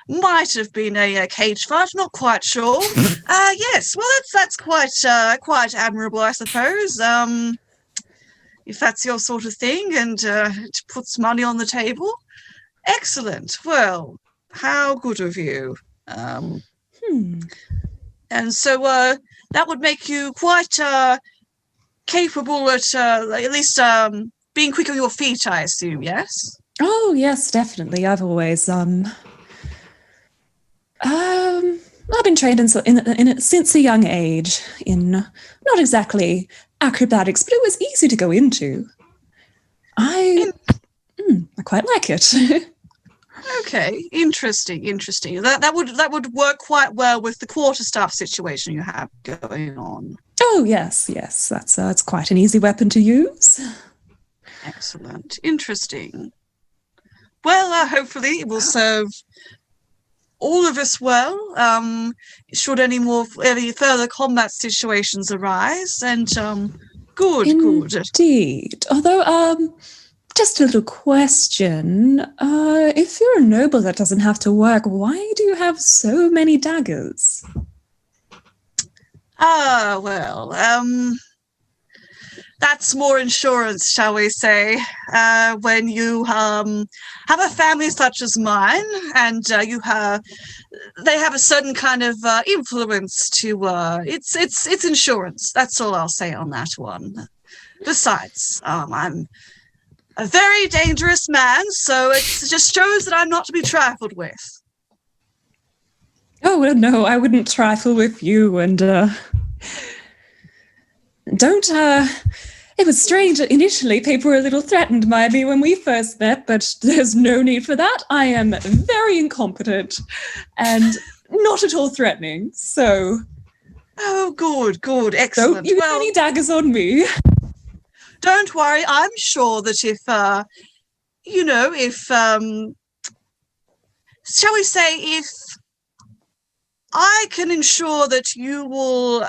Might have been a cage fight, not quite sure. Yes, well that's quite admirable, I suppose. If that's your sort of thing, and it puts money on the table. Excellent. Well, how good of you. And so that would make you quite capable at least being quick on your feet, I assume, yes? Oh, yes, definitely. I've always I've been trained in it since a young age in not exactly acrobatics, but it was easy to go into. I quite like it. Okay, interesting. That would work quite well with the quarterstaff situation you have going on. Oh yes, that's quite an easy weapon to use. Excellent, interesting. Well, hopefully it will serve all of us well. Should any further combat situations arise, and good. Indeed. Although, just a little question. If you're a noble that doesn't have to work, why do you have so many daggers? Well, that's more insurance, shall we say, when you have a family such as mine, and they have a certain kind of influence to, it's insurance. That's all I'll say on that one. Besides, I'm a very dangerous man, so it just shows that I'm not to be trifled with. Oh, well, no, I wouldn't trifle with you, and it was strange. Initially, people were a little threatened by me when we first met, but there's no need for that. I am very incompetent and not at all threatening, so... Oh, good, excellent. Don't use any daggers on me. Don't worry, I'm sure that if shall we say, if I can ensure that you will,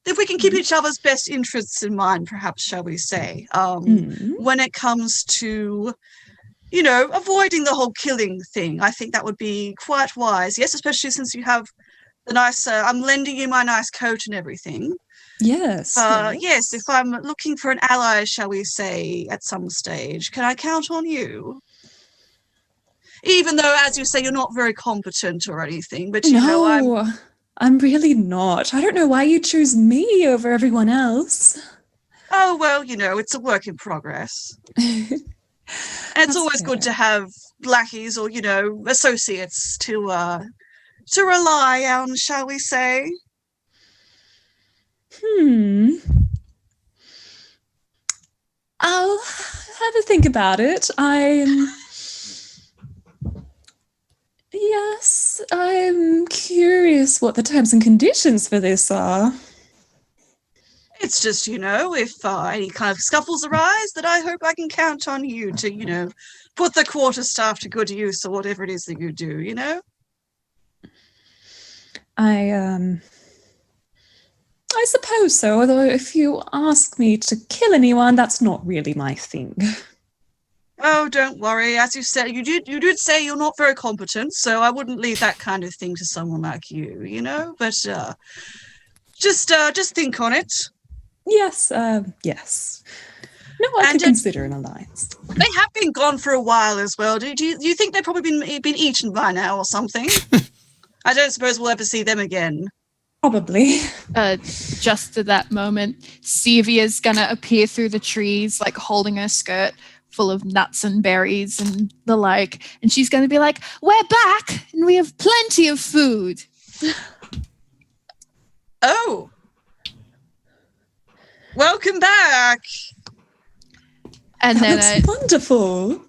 if we can keep each other's best interests in mind, perhaps, shall we say, when it comes to, avoiding the whole killing thing, I think that would be quite wise. Yes, especially since you have the nice, I'm lending you my nice coat and everything. Yes. Yes, if I'm looking for an ally, shall we say, at some stage, can I count on you? Even though, as you say, you're not very competent or anything, but I'm really not. I don't know why you choose me over everyone else. Oh, well, it's a work in progress. And it's always good to have lackeys or, associates to rely on, shall we say. I'll have a think about it. Yes, I'm curious what the terms and conditions for this are. It's just, if any kind of scuffles arise, that I hope I can count on you to, put the quarterstaff to good use or whatever it is that you do, I suppose so, although if you ask me to kill anyone, that's not really my thing. Oh, don't worry. As you said, you did say you're not very competent, so I wouldn't leave that kind of thing to someone like you, But just think on it. Yes. No, I could consider an alliance. They have been gone for a while as well. Do you think they've probably been eaten by now or something? I don't suppose we'll ever see them again. Probably. Just at that moment, Sevia's gonna appear through the trees, like holding her skirt full of nuts and berries and the like, and she's gonna be like, "We're back, and we have plenty of food." Oh, welcome back. And then that's wonderful.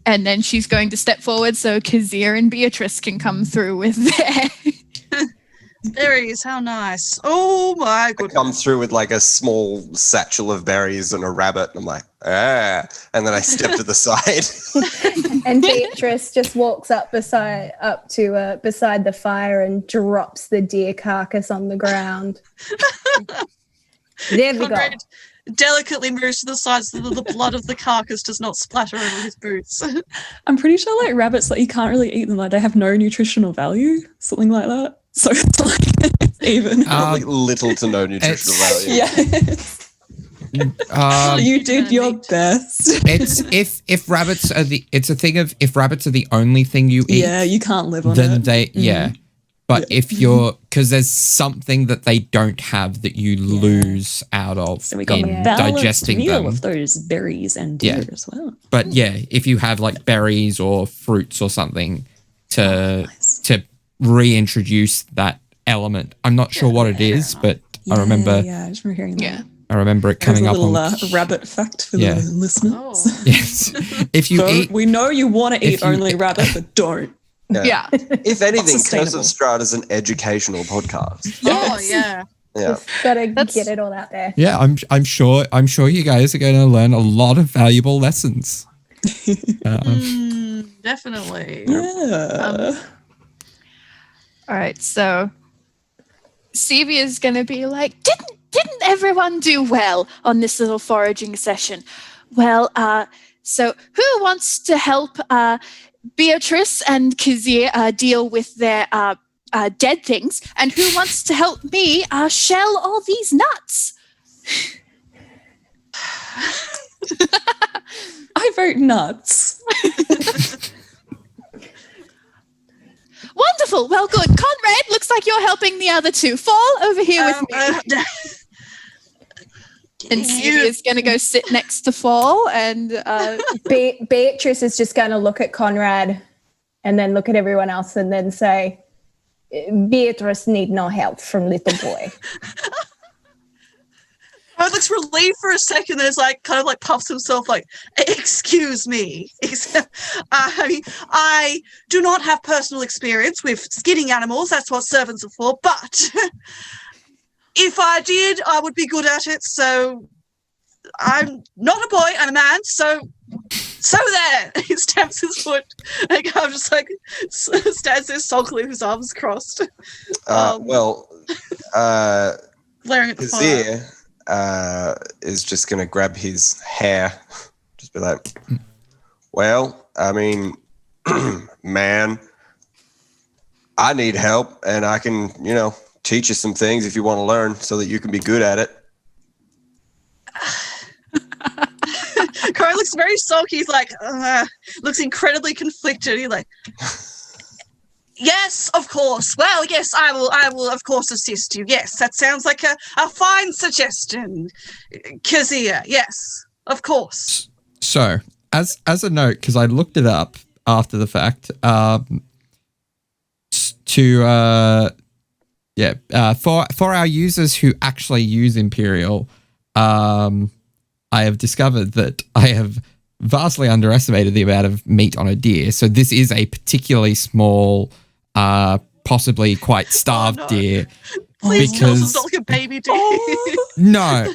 And then she's going to step forward so Kazir and Beatrice can come through with their berries. How nice. Oh my goodness. I come through with like a small satchel of berries and a rabbit, and I'm like, and then I step to the side. And Beatrice just walks up beside the fire and drops the deer carcass on the ground. There we go. delicately moves to the side so that the blood of the carcass does not splatter over his boots. I'm pretty sure like rabbits, like you can't really eat them. Like they have no nutritional value, something like that. So it's like it's even. Probably little to no nutritional value. Yeah. You did your best. It's if rabbits are it's a thing of if rabbits are the only thing you eat. Yeah, you can't live on then it. But if you're, because there's something that they don't have that you lose out of So we got in a balanced digesting meal them. of those berries and deer as well. But if you have like berries or fruits or something to reintroduce that element, I'm not sure what it is, but I remember. Yeah, I just remember hearing that. Yeah. I remember it coming There's up a little on. rabbit fact for the listeners. Oh. Yes, if you eat. We know you want to eat if you- only rabbit, but don't. Yeah. If anything, Curse sustainable. of Strahd is an educational podcast. Oh, yeah. Yeah. Just gotta get it all out there. Yeah, I'm sure you guys are going to learn a lot of valuable lessons. Definitely. Yeah. All right, so Sevia is going to be like, didn't everyone do well on this little foraging session? Well, so who wants to help Beatrice and Kazir deal with their dead things, and who wants to help me shell all these nuts? I vote nuts. Wonderful. Well, good. Conrad, looks like you're helping the other two. Fall over here with me. And Sevia's going to go sit next to Fall, and Beatrice is just going to look at Conrad and then look at everyone else and then say, Beatrice need no help from little boy. Conrad looks relieved for a second, then like kind of like puffs himself like, excuse me. I do not have personal experience with skinning animals. That's what servants are for. But if I did, I would be good at it. So I'm not a boy, I'm a man. So there. He stamps his foot. And I'm just like stands there sulkily with his arms crossed. Glaring at the fire. Kazir is just going to grab his hair, just be like, well, I mean, man, I need help, and I can, teach you some things if you want to learn so that you can be good at it. Corey looks very sulky. He's like, looks incredibly conflicted. He's like, yes, of course. Well, yes, I will, of course, assist you. Yes, that sounds like a fine suggestion. Kazir, yes, of course. So, as a note, because I looked it up after the fact, for our users who actually use Imperial, I have discovered that I have vastly underestimated the amount of meat on a deer. So this is a particularly small, possibly quite starved deer. Please tell us because it's not like a baby deer.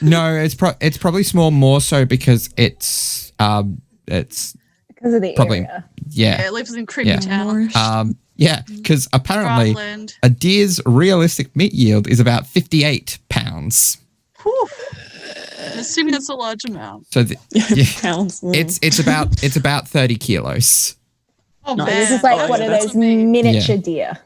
no, it's probably small more so because it's Because of the probably area. Yeah, it lives in Creepy Town. because apparently Scotland. a deer's realistic meat yield is about 58 pounds. Whew. Assuming that's a large amount. So Pounds. it's about 30 kilos. Oh, No, man. This is like Oh, one yeah, of that's those miniature Yeah. deer.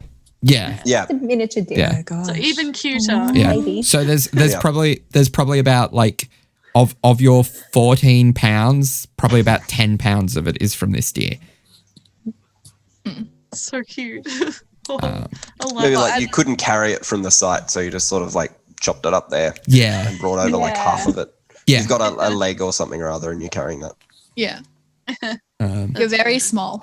Yeah. Yeah. It's a miniature deer. Yeah. gosh. So even cuter. Yeah. Maybe. So there's Yeah. probably about like of your 14 pounds, probably about 10 pounds of it is from this deer. So cute. I love Maybe that. like you couldn't carry it from the site, so you just sort of like chopped it up there Yeah. and brought over like Yeah. half of it. Yeah. You've got a leg or something or other and you're carrying that. yeah, Um, you're very small.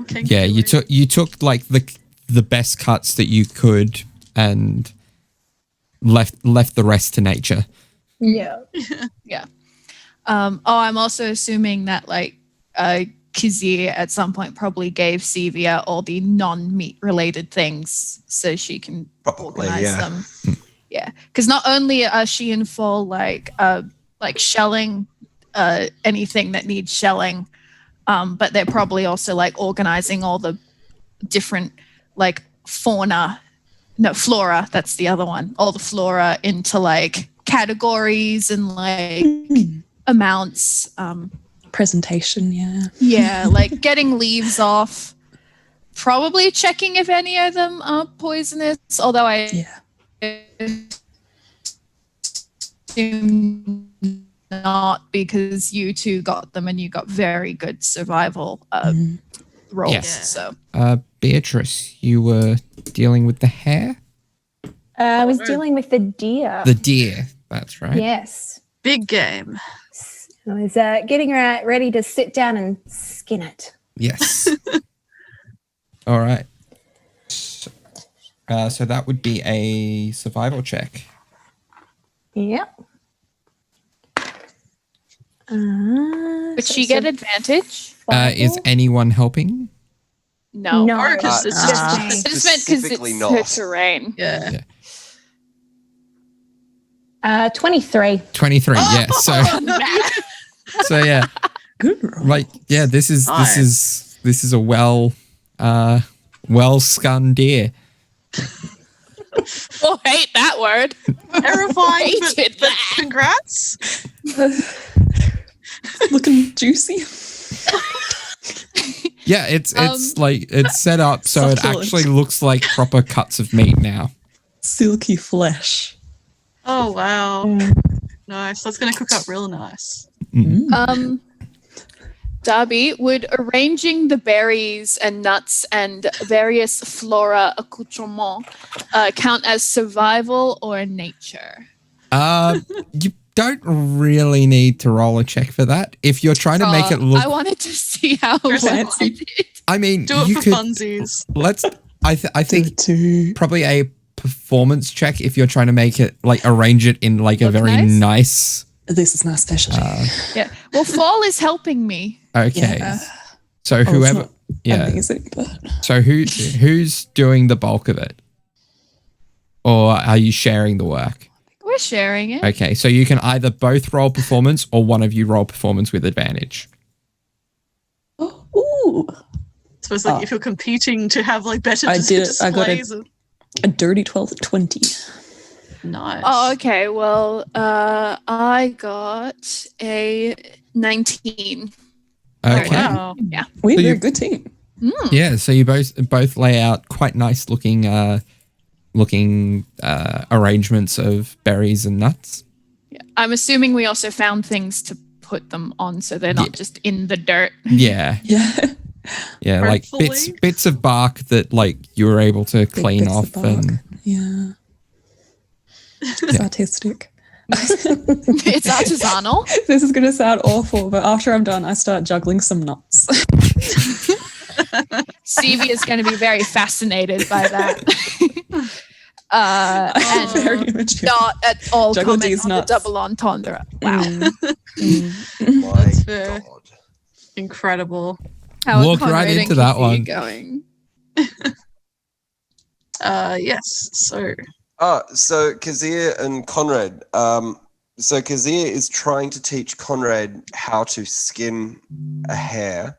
Okay, yeah, you took like the best cuts that you could and left the rest to nature. Yeah. I'm also assuming that like Kazir at some point probably gave Sevia all the non-meat related things so she can Probably, organize yeah. them. Yeah, because not only are she in full like shelling anything that needs shelling, but they're probably also like organizing all the different like flora, that's the other one, all the flora into like categories and like amounts. Presentation, yeah. Yeah, like getting leaves off. Probably checking if any of them are poisonous, although I assume not, because you two got them and you got very good survival rolls. Yes. So Beatrice, you were dealing with the hare? I was dealing with the deer. The deer, that's right. Yes. Big game. I was getting ready to sit down and skin it. Yes. All right. So that would be a survival check. Yep. would she get advantage? Is anyone helping? No. No. Because it's just I just meant because Specifically it's not. her terrain. yeah. 23. 23, yeah. So so yeah. Good roll. Like yeah, this is a well skunned deer. Oh, hate that word. Terrifying, Hated but that. congrats. Looking juicy. Yeah, it's like it's set up so it Succulent. actually looks like proper cuts of meat now. Silky flesh. Oh, wow. Nice. That's going to cook up real nice. Darby, would arranging the berries and nuts and various flora accoutrement count as survival or nature? You don't really need to roll a check for that. If you're trying to make it look, I wanted to see how well I Fancy. did. I mean, Do it you for could. funsies. Let's. I think Two. probably a performance check if you're trying to make it like arrange it in like a Look very nice? nice. This is my specialty. Yeah. Well, fall is helping me. Okay. Yeah. So Oh, it's whoever. not Yeah. Amazing, but So who's doing the bulk of it, or are you sharing the work? We're sharing it. Okay, so you can either both roll performance or one of you roll performance with advantage. ooh, So it's like if you're competing to have like better I did it. I got displays. a dirty 12 20. Nice. Oh, okay. Well, I got a 19. Okay. Wow. Yeah. We're So a you- good team. Yeah, so you both lay out quite nice looking arrangements of berries and nuts. Yeah. I'm assuming we also found things to put them on so they're not just in the dirt. Yeah. Yeah. Yeah, like Hopefully. bits of bark that like you were able to Big clean bits of off bark. and Yeah. It's artistic. It's artisanal. This is going to sound awful, but after I'm done, I start juggling some nuts. Stevie is going to be very fascinated by that. I'm and very immature. not at all Juggle comment these on nuts. the double entendre. Wow. My That's fair. God. Incredible. How Walk right into that one. Going? Yes. So So Kazir and Conrad. So Kazir is trying to teach Conrad how to skin a hare.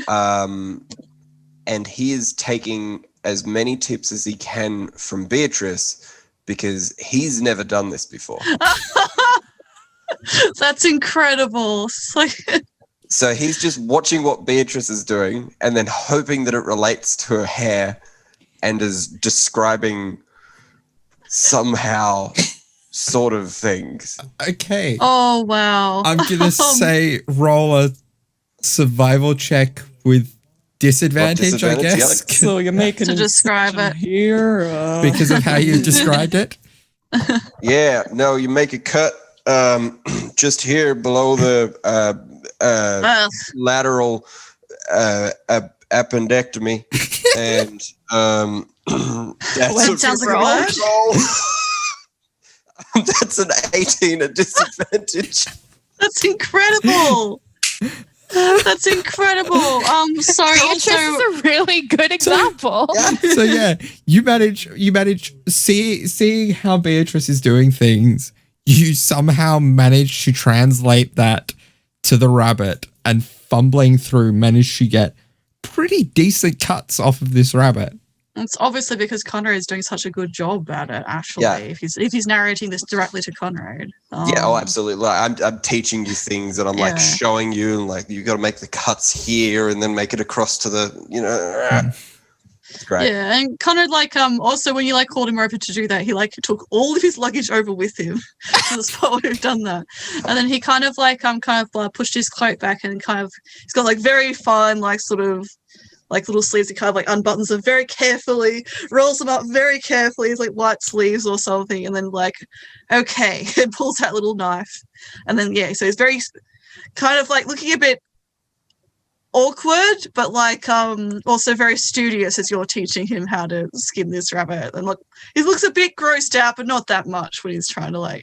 And he is taking as many tips as he can from Beatrice because he's never done this before. that's incredible. It's like So he's just watching what Beatrice is doing and then hoping that it relates to a hare and is describing somehow sort of things. Okay. oh wow. I'm gonna say roll a survival check with disadvantage, I disadvantage? guess. So you're making To an describe incision it. here. Because of how you described it. Yeah, no, you make a cut just here below the Ugh. lateral appendectomy, and that's That sounds like a word. roll. That's an 18 at disadvantage. That's incredible. That's incredible. Sorry. Beatrice So is a really good example. So yeah, you manage seeing how Beatrice is doing things, you somehow manage to translate that to the rabbit and fumbling through manage to get pretty decent cuts off of this rabbit. It's obviously because Conrad is doing such a good job at it. Actually, Yeah. if he's narrating this directly to Conrad. Absolutely. Like, I'm teaching you things, and I'm like Yeah. showing you, and like you got to make the cuts here, and then make it across to the, It's great. Yeah, and Conrad also when you called him over to do that, he took all of his luggage over with him to the spot where we've done that, and then he pushed his cloak back and he's got very fine sort of little sleeves. He unbuttons them very carefully, rolls them up very carefully. It's white sleeves or something, and then okay, and pulls out a little knife, and then so he's very looking a bit awkward, but also very studious as you're teaching him how to skin this rabbit. And he looks a bit grossed out, but not that much when he's trying to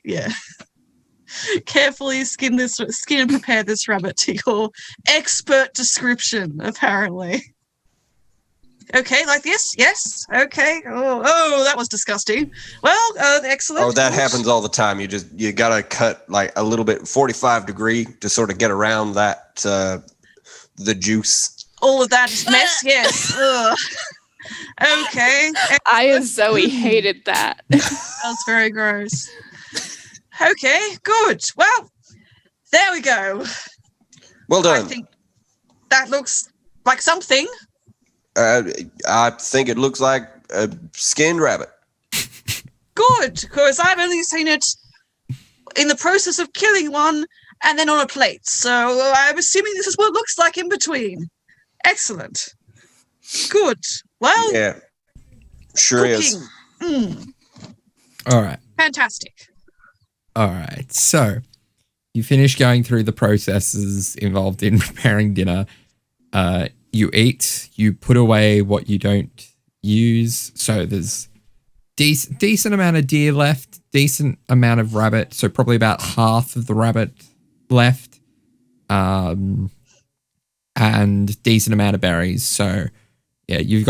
carefully skin and prepare this rabbit to your expert description, apparently. Okay, like this? Yes. Okay. Oh, that was disgusting. Well, excellent. Oh, that happens all the time. You gotta cut a little bit 45 degree to sort of get around that the juice. All of that mess. Yes. Okay. I and Zoe hated that. That was very gross. Okay, good. Well, there we go. Well done. I think that looks like something. I think it looks like a skinned rabbit. Good, because I've only seen it in the process of killing one and then on a plate. So I'm assuming this is what it looks like in between. Excellent. Good. Well, Yeah, sure cooking. is. All right. Fantastic. All right. So you finish going through the processes involved in preparing dinner. You eat, you put away what you don't use. So there's decent amount of deer left, decent amount of rabbit. So probably about half of the rabbit left. And decent amount of berries. So yeah, you've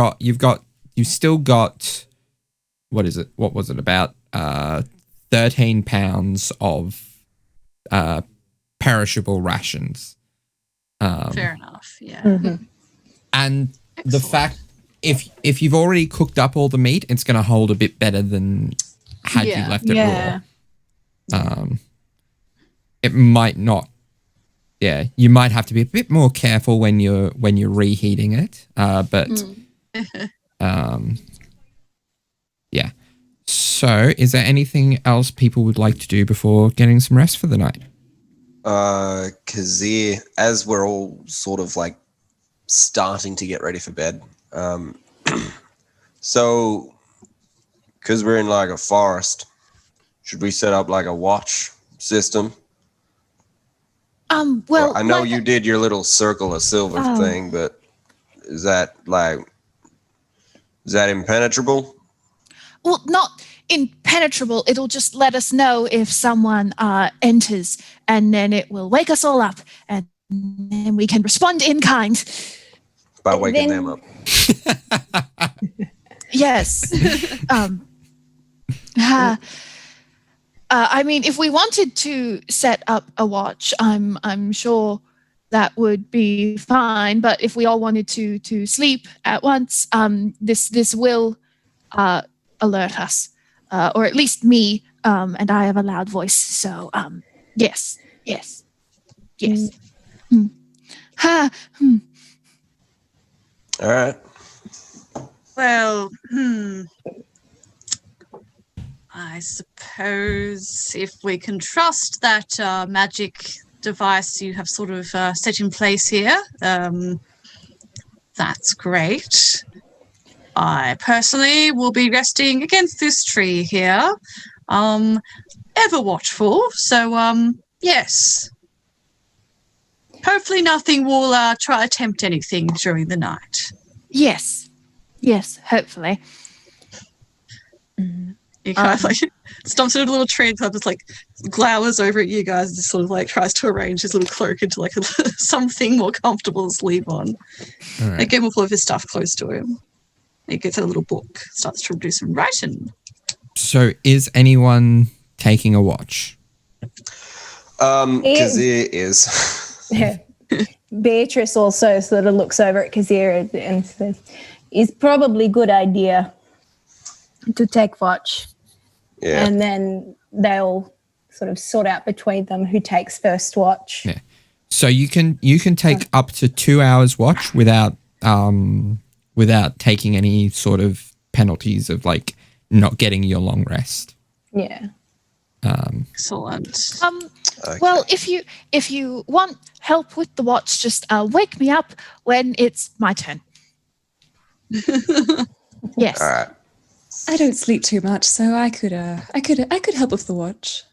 still got, what is it? What was it? About 13 pounds of perishable rations. Fair enough. Yeah. Mm-hmm. And Excellent. the fact, if you've already cooked up all the meat, it's going to hold a bit better than had you left it raw. It might not. Yeah, you might have to be a bit more careful when you're reheating it. But yeah. So, is there anything else people would like to do before getting some rest for the night? Kazir, as we're all sort of starting to get ready for bed, so because we're in a forest, should we set up a watch system? Well, I know you did your little circle of silver thing, but is that impenetrable? Well, not impenetrable. It'll just let us know if someone enters, and then it will wake us all up, and then we can respond in kind. By waking them up. Yes. I mean, if we wanted to set up a watch, I'm sure that would be fine. But if we all wanted to sleep at once, this will alert us, or at least me. And I have a loud voice, so yes. All right. Well, I suppose if we can trust that magic device you have sort of set in place here, that's great. I personally will be resting against this tree here, ever watchful. So, yes. Hopefully nothing will attempt anything during the night. Yes, hopefully. He kind of stomps into a little tree and kind of just glowers over at you guys and just sort of tries to arrange his little cloak into something more comfortable to sleep on. All right. Again, with all of his stuff close to him. He gets a little book, starts to do some writing. So, is anyone taking a watch? Kazir is. Yeah. Beatrice also sort of looks over at Kazir and says, is probably good idea to take watch. Yeah. And then they'll sort of sort out between them who takes first watch. Yeah. So you can take up to 2 hours watch without taking any sort of penalties of like not getting your long rest. Yeah. Excellent. Okay. Well, if you want help with the watch, just wake me up when it's my turn. Yes. All right. I don't sleep too much, so I could help with the watch.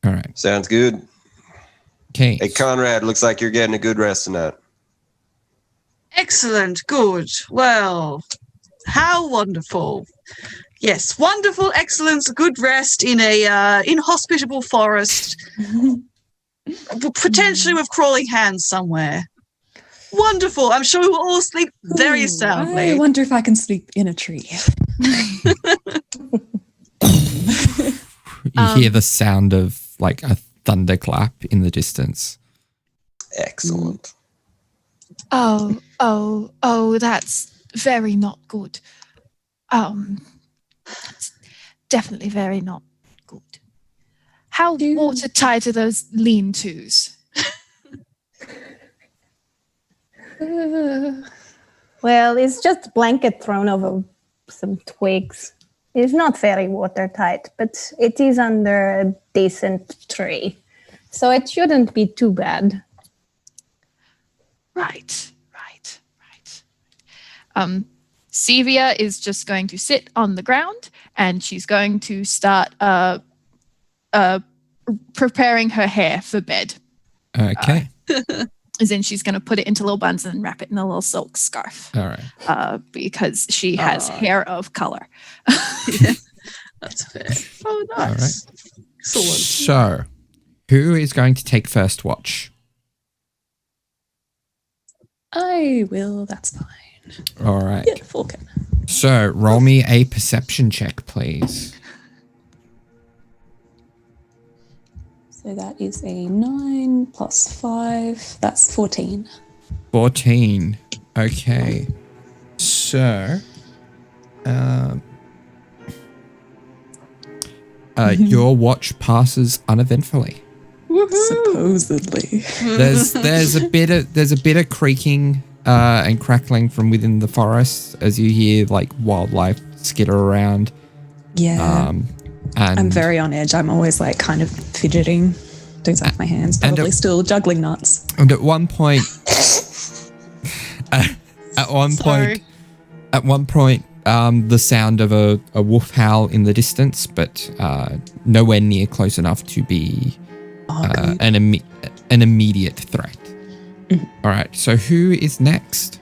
All right. Sounds good. Okay. Hey, Conrad, looks like you're getting a good rest tonight. Excellent. Good. Well, how wonderful. Yes, wonderful, excellence, good rest in a inhospitable forest, potentially with crawling hands somewhere. Wonderful. I'm sure we will all sleep very soundly. I wonder if I can sleep in a tree. You hear the sound of like a thunderclap in the distance. Excellent. Oh, that's very not good. It's definitely very not good. How watertight are those lean-tos? Well, it's just a blanket thrown over some twigs. It's not very watertight, but it is under a decent tree. So it shouldn't be too bad. Right. Sevia is just going to sit on the ground and she's going to start preparing her hair for bed. Okay. As in she's going to put it into little buns and wrap it in a little silk scarf. All right. Because she has hair of color. That's fair. Oh, nice. All right. Excellent. So, who is going to take first watch? I will, that's fine. All right. Yeah, Falcon. So, roll me a perception check, please. So that is a 9 plus 5. That's 14. 14. Okay. So, your watch passes uneventfully. Supposedly. There's a bit of creaking and crackling from within the forest as you hear like wildlife skitter around. Yeah. And I'm very on edge. I'm always like kind of fidgeting. Don't have my hands. Probably still juggling nuts. And at one point, the sound of a wolf howl in the distance, but nowhere near close enough to be an immediate threat. Mm-hmm. All right. So who is next?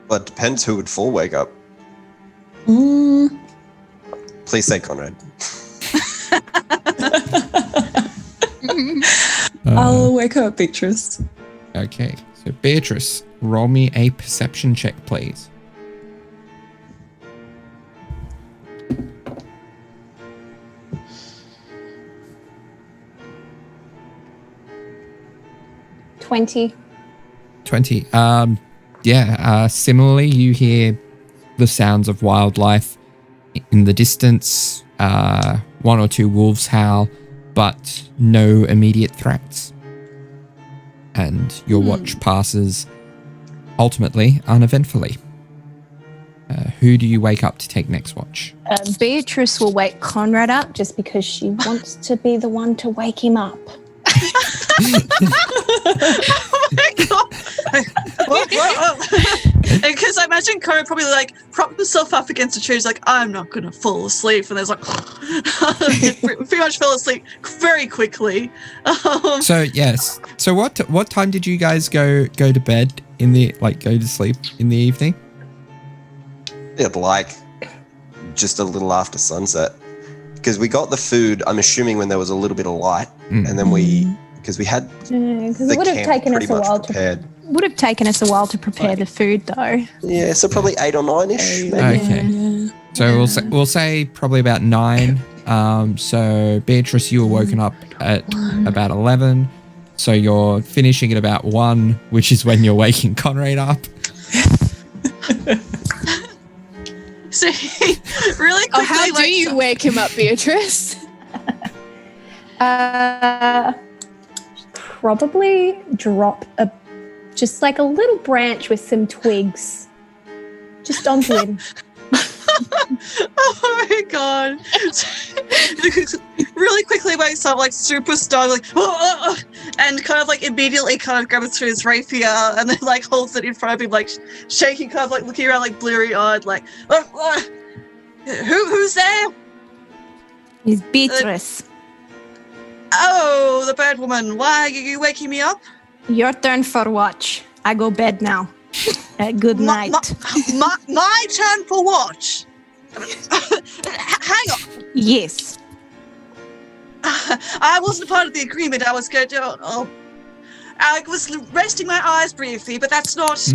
Well, it depends who would full wake up. Please say Conrad. I'll wake up Beatrice. Okay. So Beatrice, roll me a perception check, please. $20. 20. Similarly, you hear the sounds of wildlife in the distance, one or two wolves howl, but no immediate threats. And your watch passes ultimately uneventfully. Who do you wake up to take next watch? Beatrice will wake Conrad up just because she wants to be the one to wake him up. Oh my god! Because I imagine Conrad probably like propped himself up against a tree. He's like, I'm not gonna fall asleep, and there's like, pretty much fell asleep very quickly. Um, So what time did you guys go to bed go to sleep in the evening? Yeah, like just a little after sunset. Because we got the food, I'm assuming when there was a little bit of light, and then because we had Because the it would have camp taken us pretty a much while prepared. to prepare the food, though. Yeah, so probably 8 or 9ish. Maybe. Okay. Yeah. So we'll say probably about 9. So Beatrice, you were woken up at about 11. So you're finishing at about 1, which is when you're waking Conrad up. So really quickly, Oh, how do you wake him up, Beatrice? Probably drop just like a little branch with some twigs just onto him. Oh my god. Really quickly wakes up like super stunned, like and kind of like immediately kind of grabs through his rapier and then like holds it in front of him, like shaking, kind of like looking around like bleary eyed, like who's there? It's Beatrice. Oh, the bad woman. Why are you waking me up? Your turn for watch. I go bed now. Good night. My turn for watch. Hang on. Yes. I wasn't part of the agreement. I was going to. I was resting my eyes briefly, but that's not.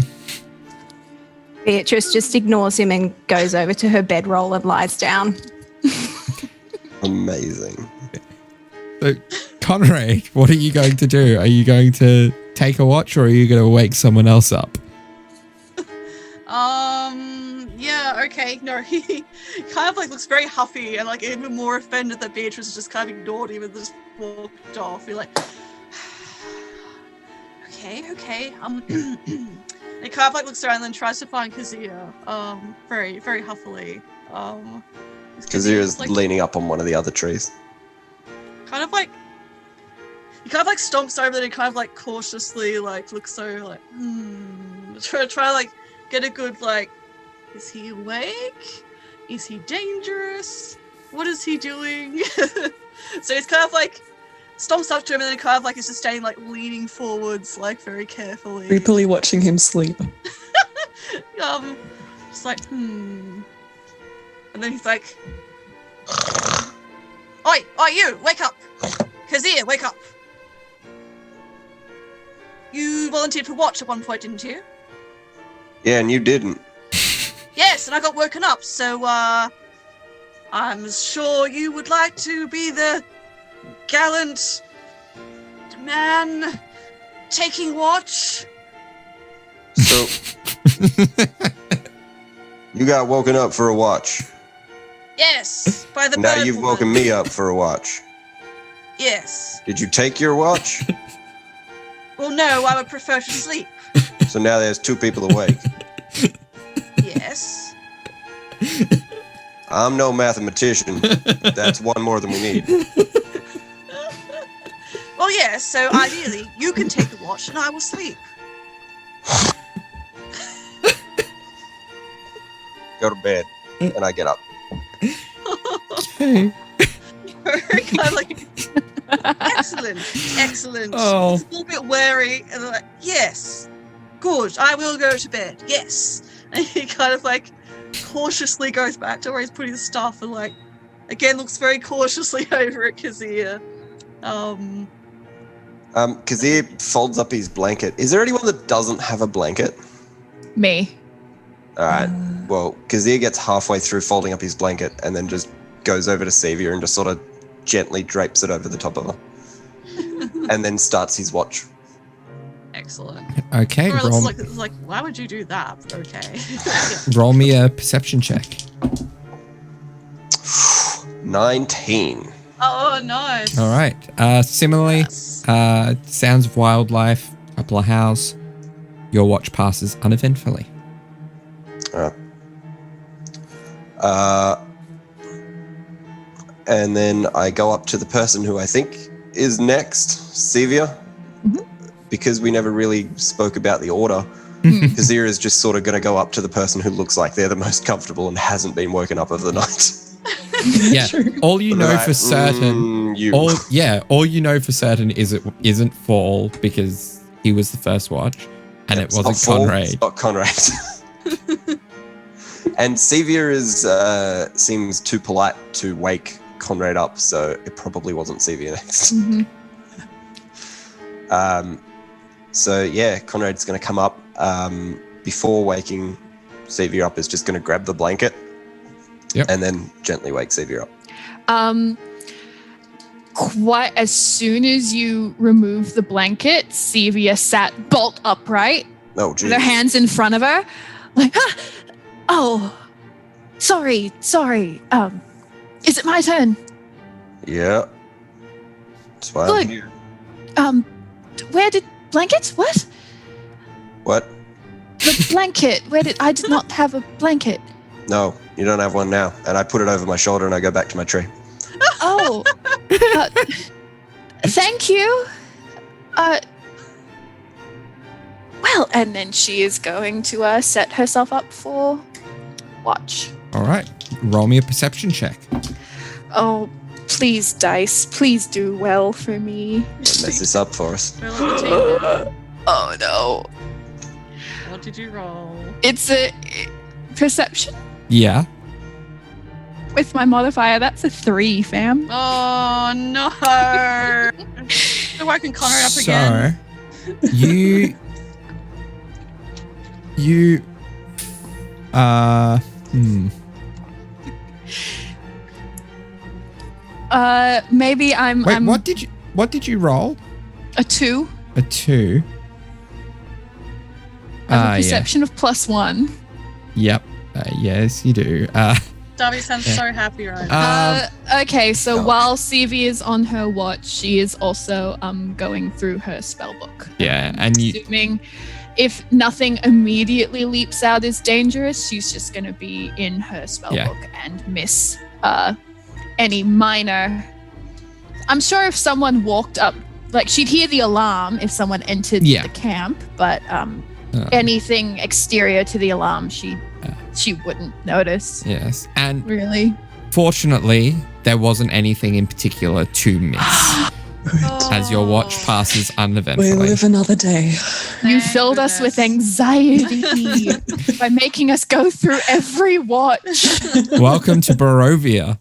Beatrice just ignores him and goes over to her bedroll and lies down. Amazing. So, Conrad, what are you going to do? Are you going to take a watch, or are you going to wake someone else up? Yeah, okay. No, he kind of like looks very huffy and like even more offended that Beatrice just kind of ignored him and just walked off. He's like, okay. He kind of like looks around and then tries to find Kazia, very, very huffily. Kazia's like leaning up on one of the other trees. Kind of like, he kind of like stomps over there and kind of like cautiously like looks so like, try to like get a good like, is he awake? Is he dangerous? What is he doing? So he's kind of like stomps up to him and then kind of like is just staying like leaning forwards like very carefully. Creepily watching him sleep. Just like, And then he's like, Oi, you, wake up! Kazia, wake up! You volunteered for watch at one point, didn't you? Yeah, and you didn't. Yes, and I got woken up, so, I'm sure you would like to be the gallant man taking watch. So, you got woken up for a watch. Yes, by the Now bird you've woman. woken me up for a watch. Yes. Did you take your watch? Well, no, I would prefer to sleep. So now there's 2 people awake. Yes. I'm no mathematician. That's 1 more than we need. Well, yes, so ideally, you can take the watch and I will sleep. Go to bed, and I get up. Okay. Kind of like, excellent. Oh. He's a little bit wary, and they're like, yes, good, I will go to bed, yes. And he kind of like cautiously goes back to where he's putting the stuff and like, again, looks very cautiously over at Kazia. Kazir folds up his blanket. Is there anyone that doesn't have a blanket? Me. All right. Well, Kazir gets halfway through folding up his blanket and then just goes over to Sevia and just sort of gently drapes it over the top of her. And then starts his watch. Excellent. Okay, Or roll, it's like, why would you do that? But okay. roll me a perception check. 19. Oh, nice. All right. Similarly, Yes. sounds of wildlife, couple of howls. Your watch passes uneventfully. And then I go up to the person who I think is next, Sevia. Because we never really spoke about the order. Kazir is just sort of going to go up to the person who looks like they're the most comfortable and hasn't been woken up of the night. Yeah. All you know for certain. You. All you know for certain is it isn't Fall because he was the first watch, and it wasn't Conrad. It's not Conrad. And Sevia seems too polite to wake Conrad up, so it probably wasn't Sevia next. So yeah, Conrad's going to come up before waking Sevia up. Is just going to grab the blanket, Yep. and then gently wake Sevia up. quite as soon as you remove the blanket, Sevia sat bolt upright Oh, with geez. her hands in front of her. Like, oh, sorry. Is it my turn? Yeah. That's why I'm Good. here. Where did blankets? What? What? The blanket. I did not have a blanket. No, you don't have one now. And I put it over my shoulder and I go back to my tree. Oh. Thank you. Well, and then she is going to set herself up for watch. All right. Roll me a perception check. Oh, please, dice. Please do well for me. Don't mess this up for us. Roll up the team. Oh, no. What did you roll? It's a perception Yeah. with my modifier. That's a 3, fam. Oh no! So I can color it up again. So, you, Maybe I'm. Wait, I'm what did you roll? a 2. A 2. I have a Yeah. perception of +1. Yep. Yes, you do. Darby sounds so happy right now. Okay, so Oh. while Sevie is on her watch, she is also going through her spell book. Yeah, and you. Assuming if nothing immediately leaps out as dangerous, she's just going to be in her spell Yeah. book and miss any minor. I'm sure if someone walked up, like she'd hear the alarm if someone entered Yeah. the camp, but anything exterior to the alarm, she wouldn't notice. Yes, and Really. fortunately, there wasn't anything in particular to miss as your watch passes We uneventfully. live another day. You Thank filled us with goodness. anxiety by making us go through every watch. Welcome to Barovia.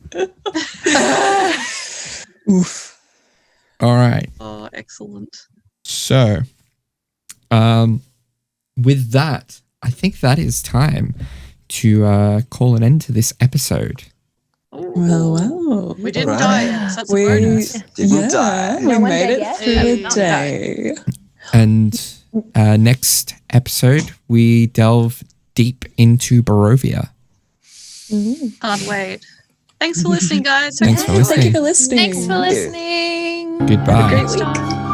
Oof. All right. Oh, excellent. So, with that, I think that is time to call an end to this episode. Ooh. Well. We didn't Alright. die yet, so that's a We bonus. Didn't die. we No one made dead it yet? through Yeah, the not day. And next episode, we delve deep into Barovia. Can't wait. Thanks for listening, guys. Thanks for Thank you listening. for listening. Thanks for listening. Goodbye. Great Next week. time.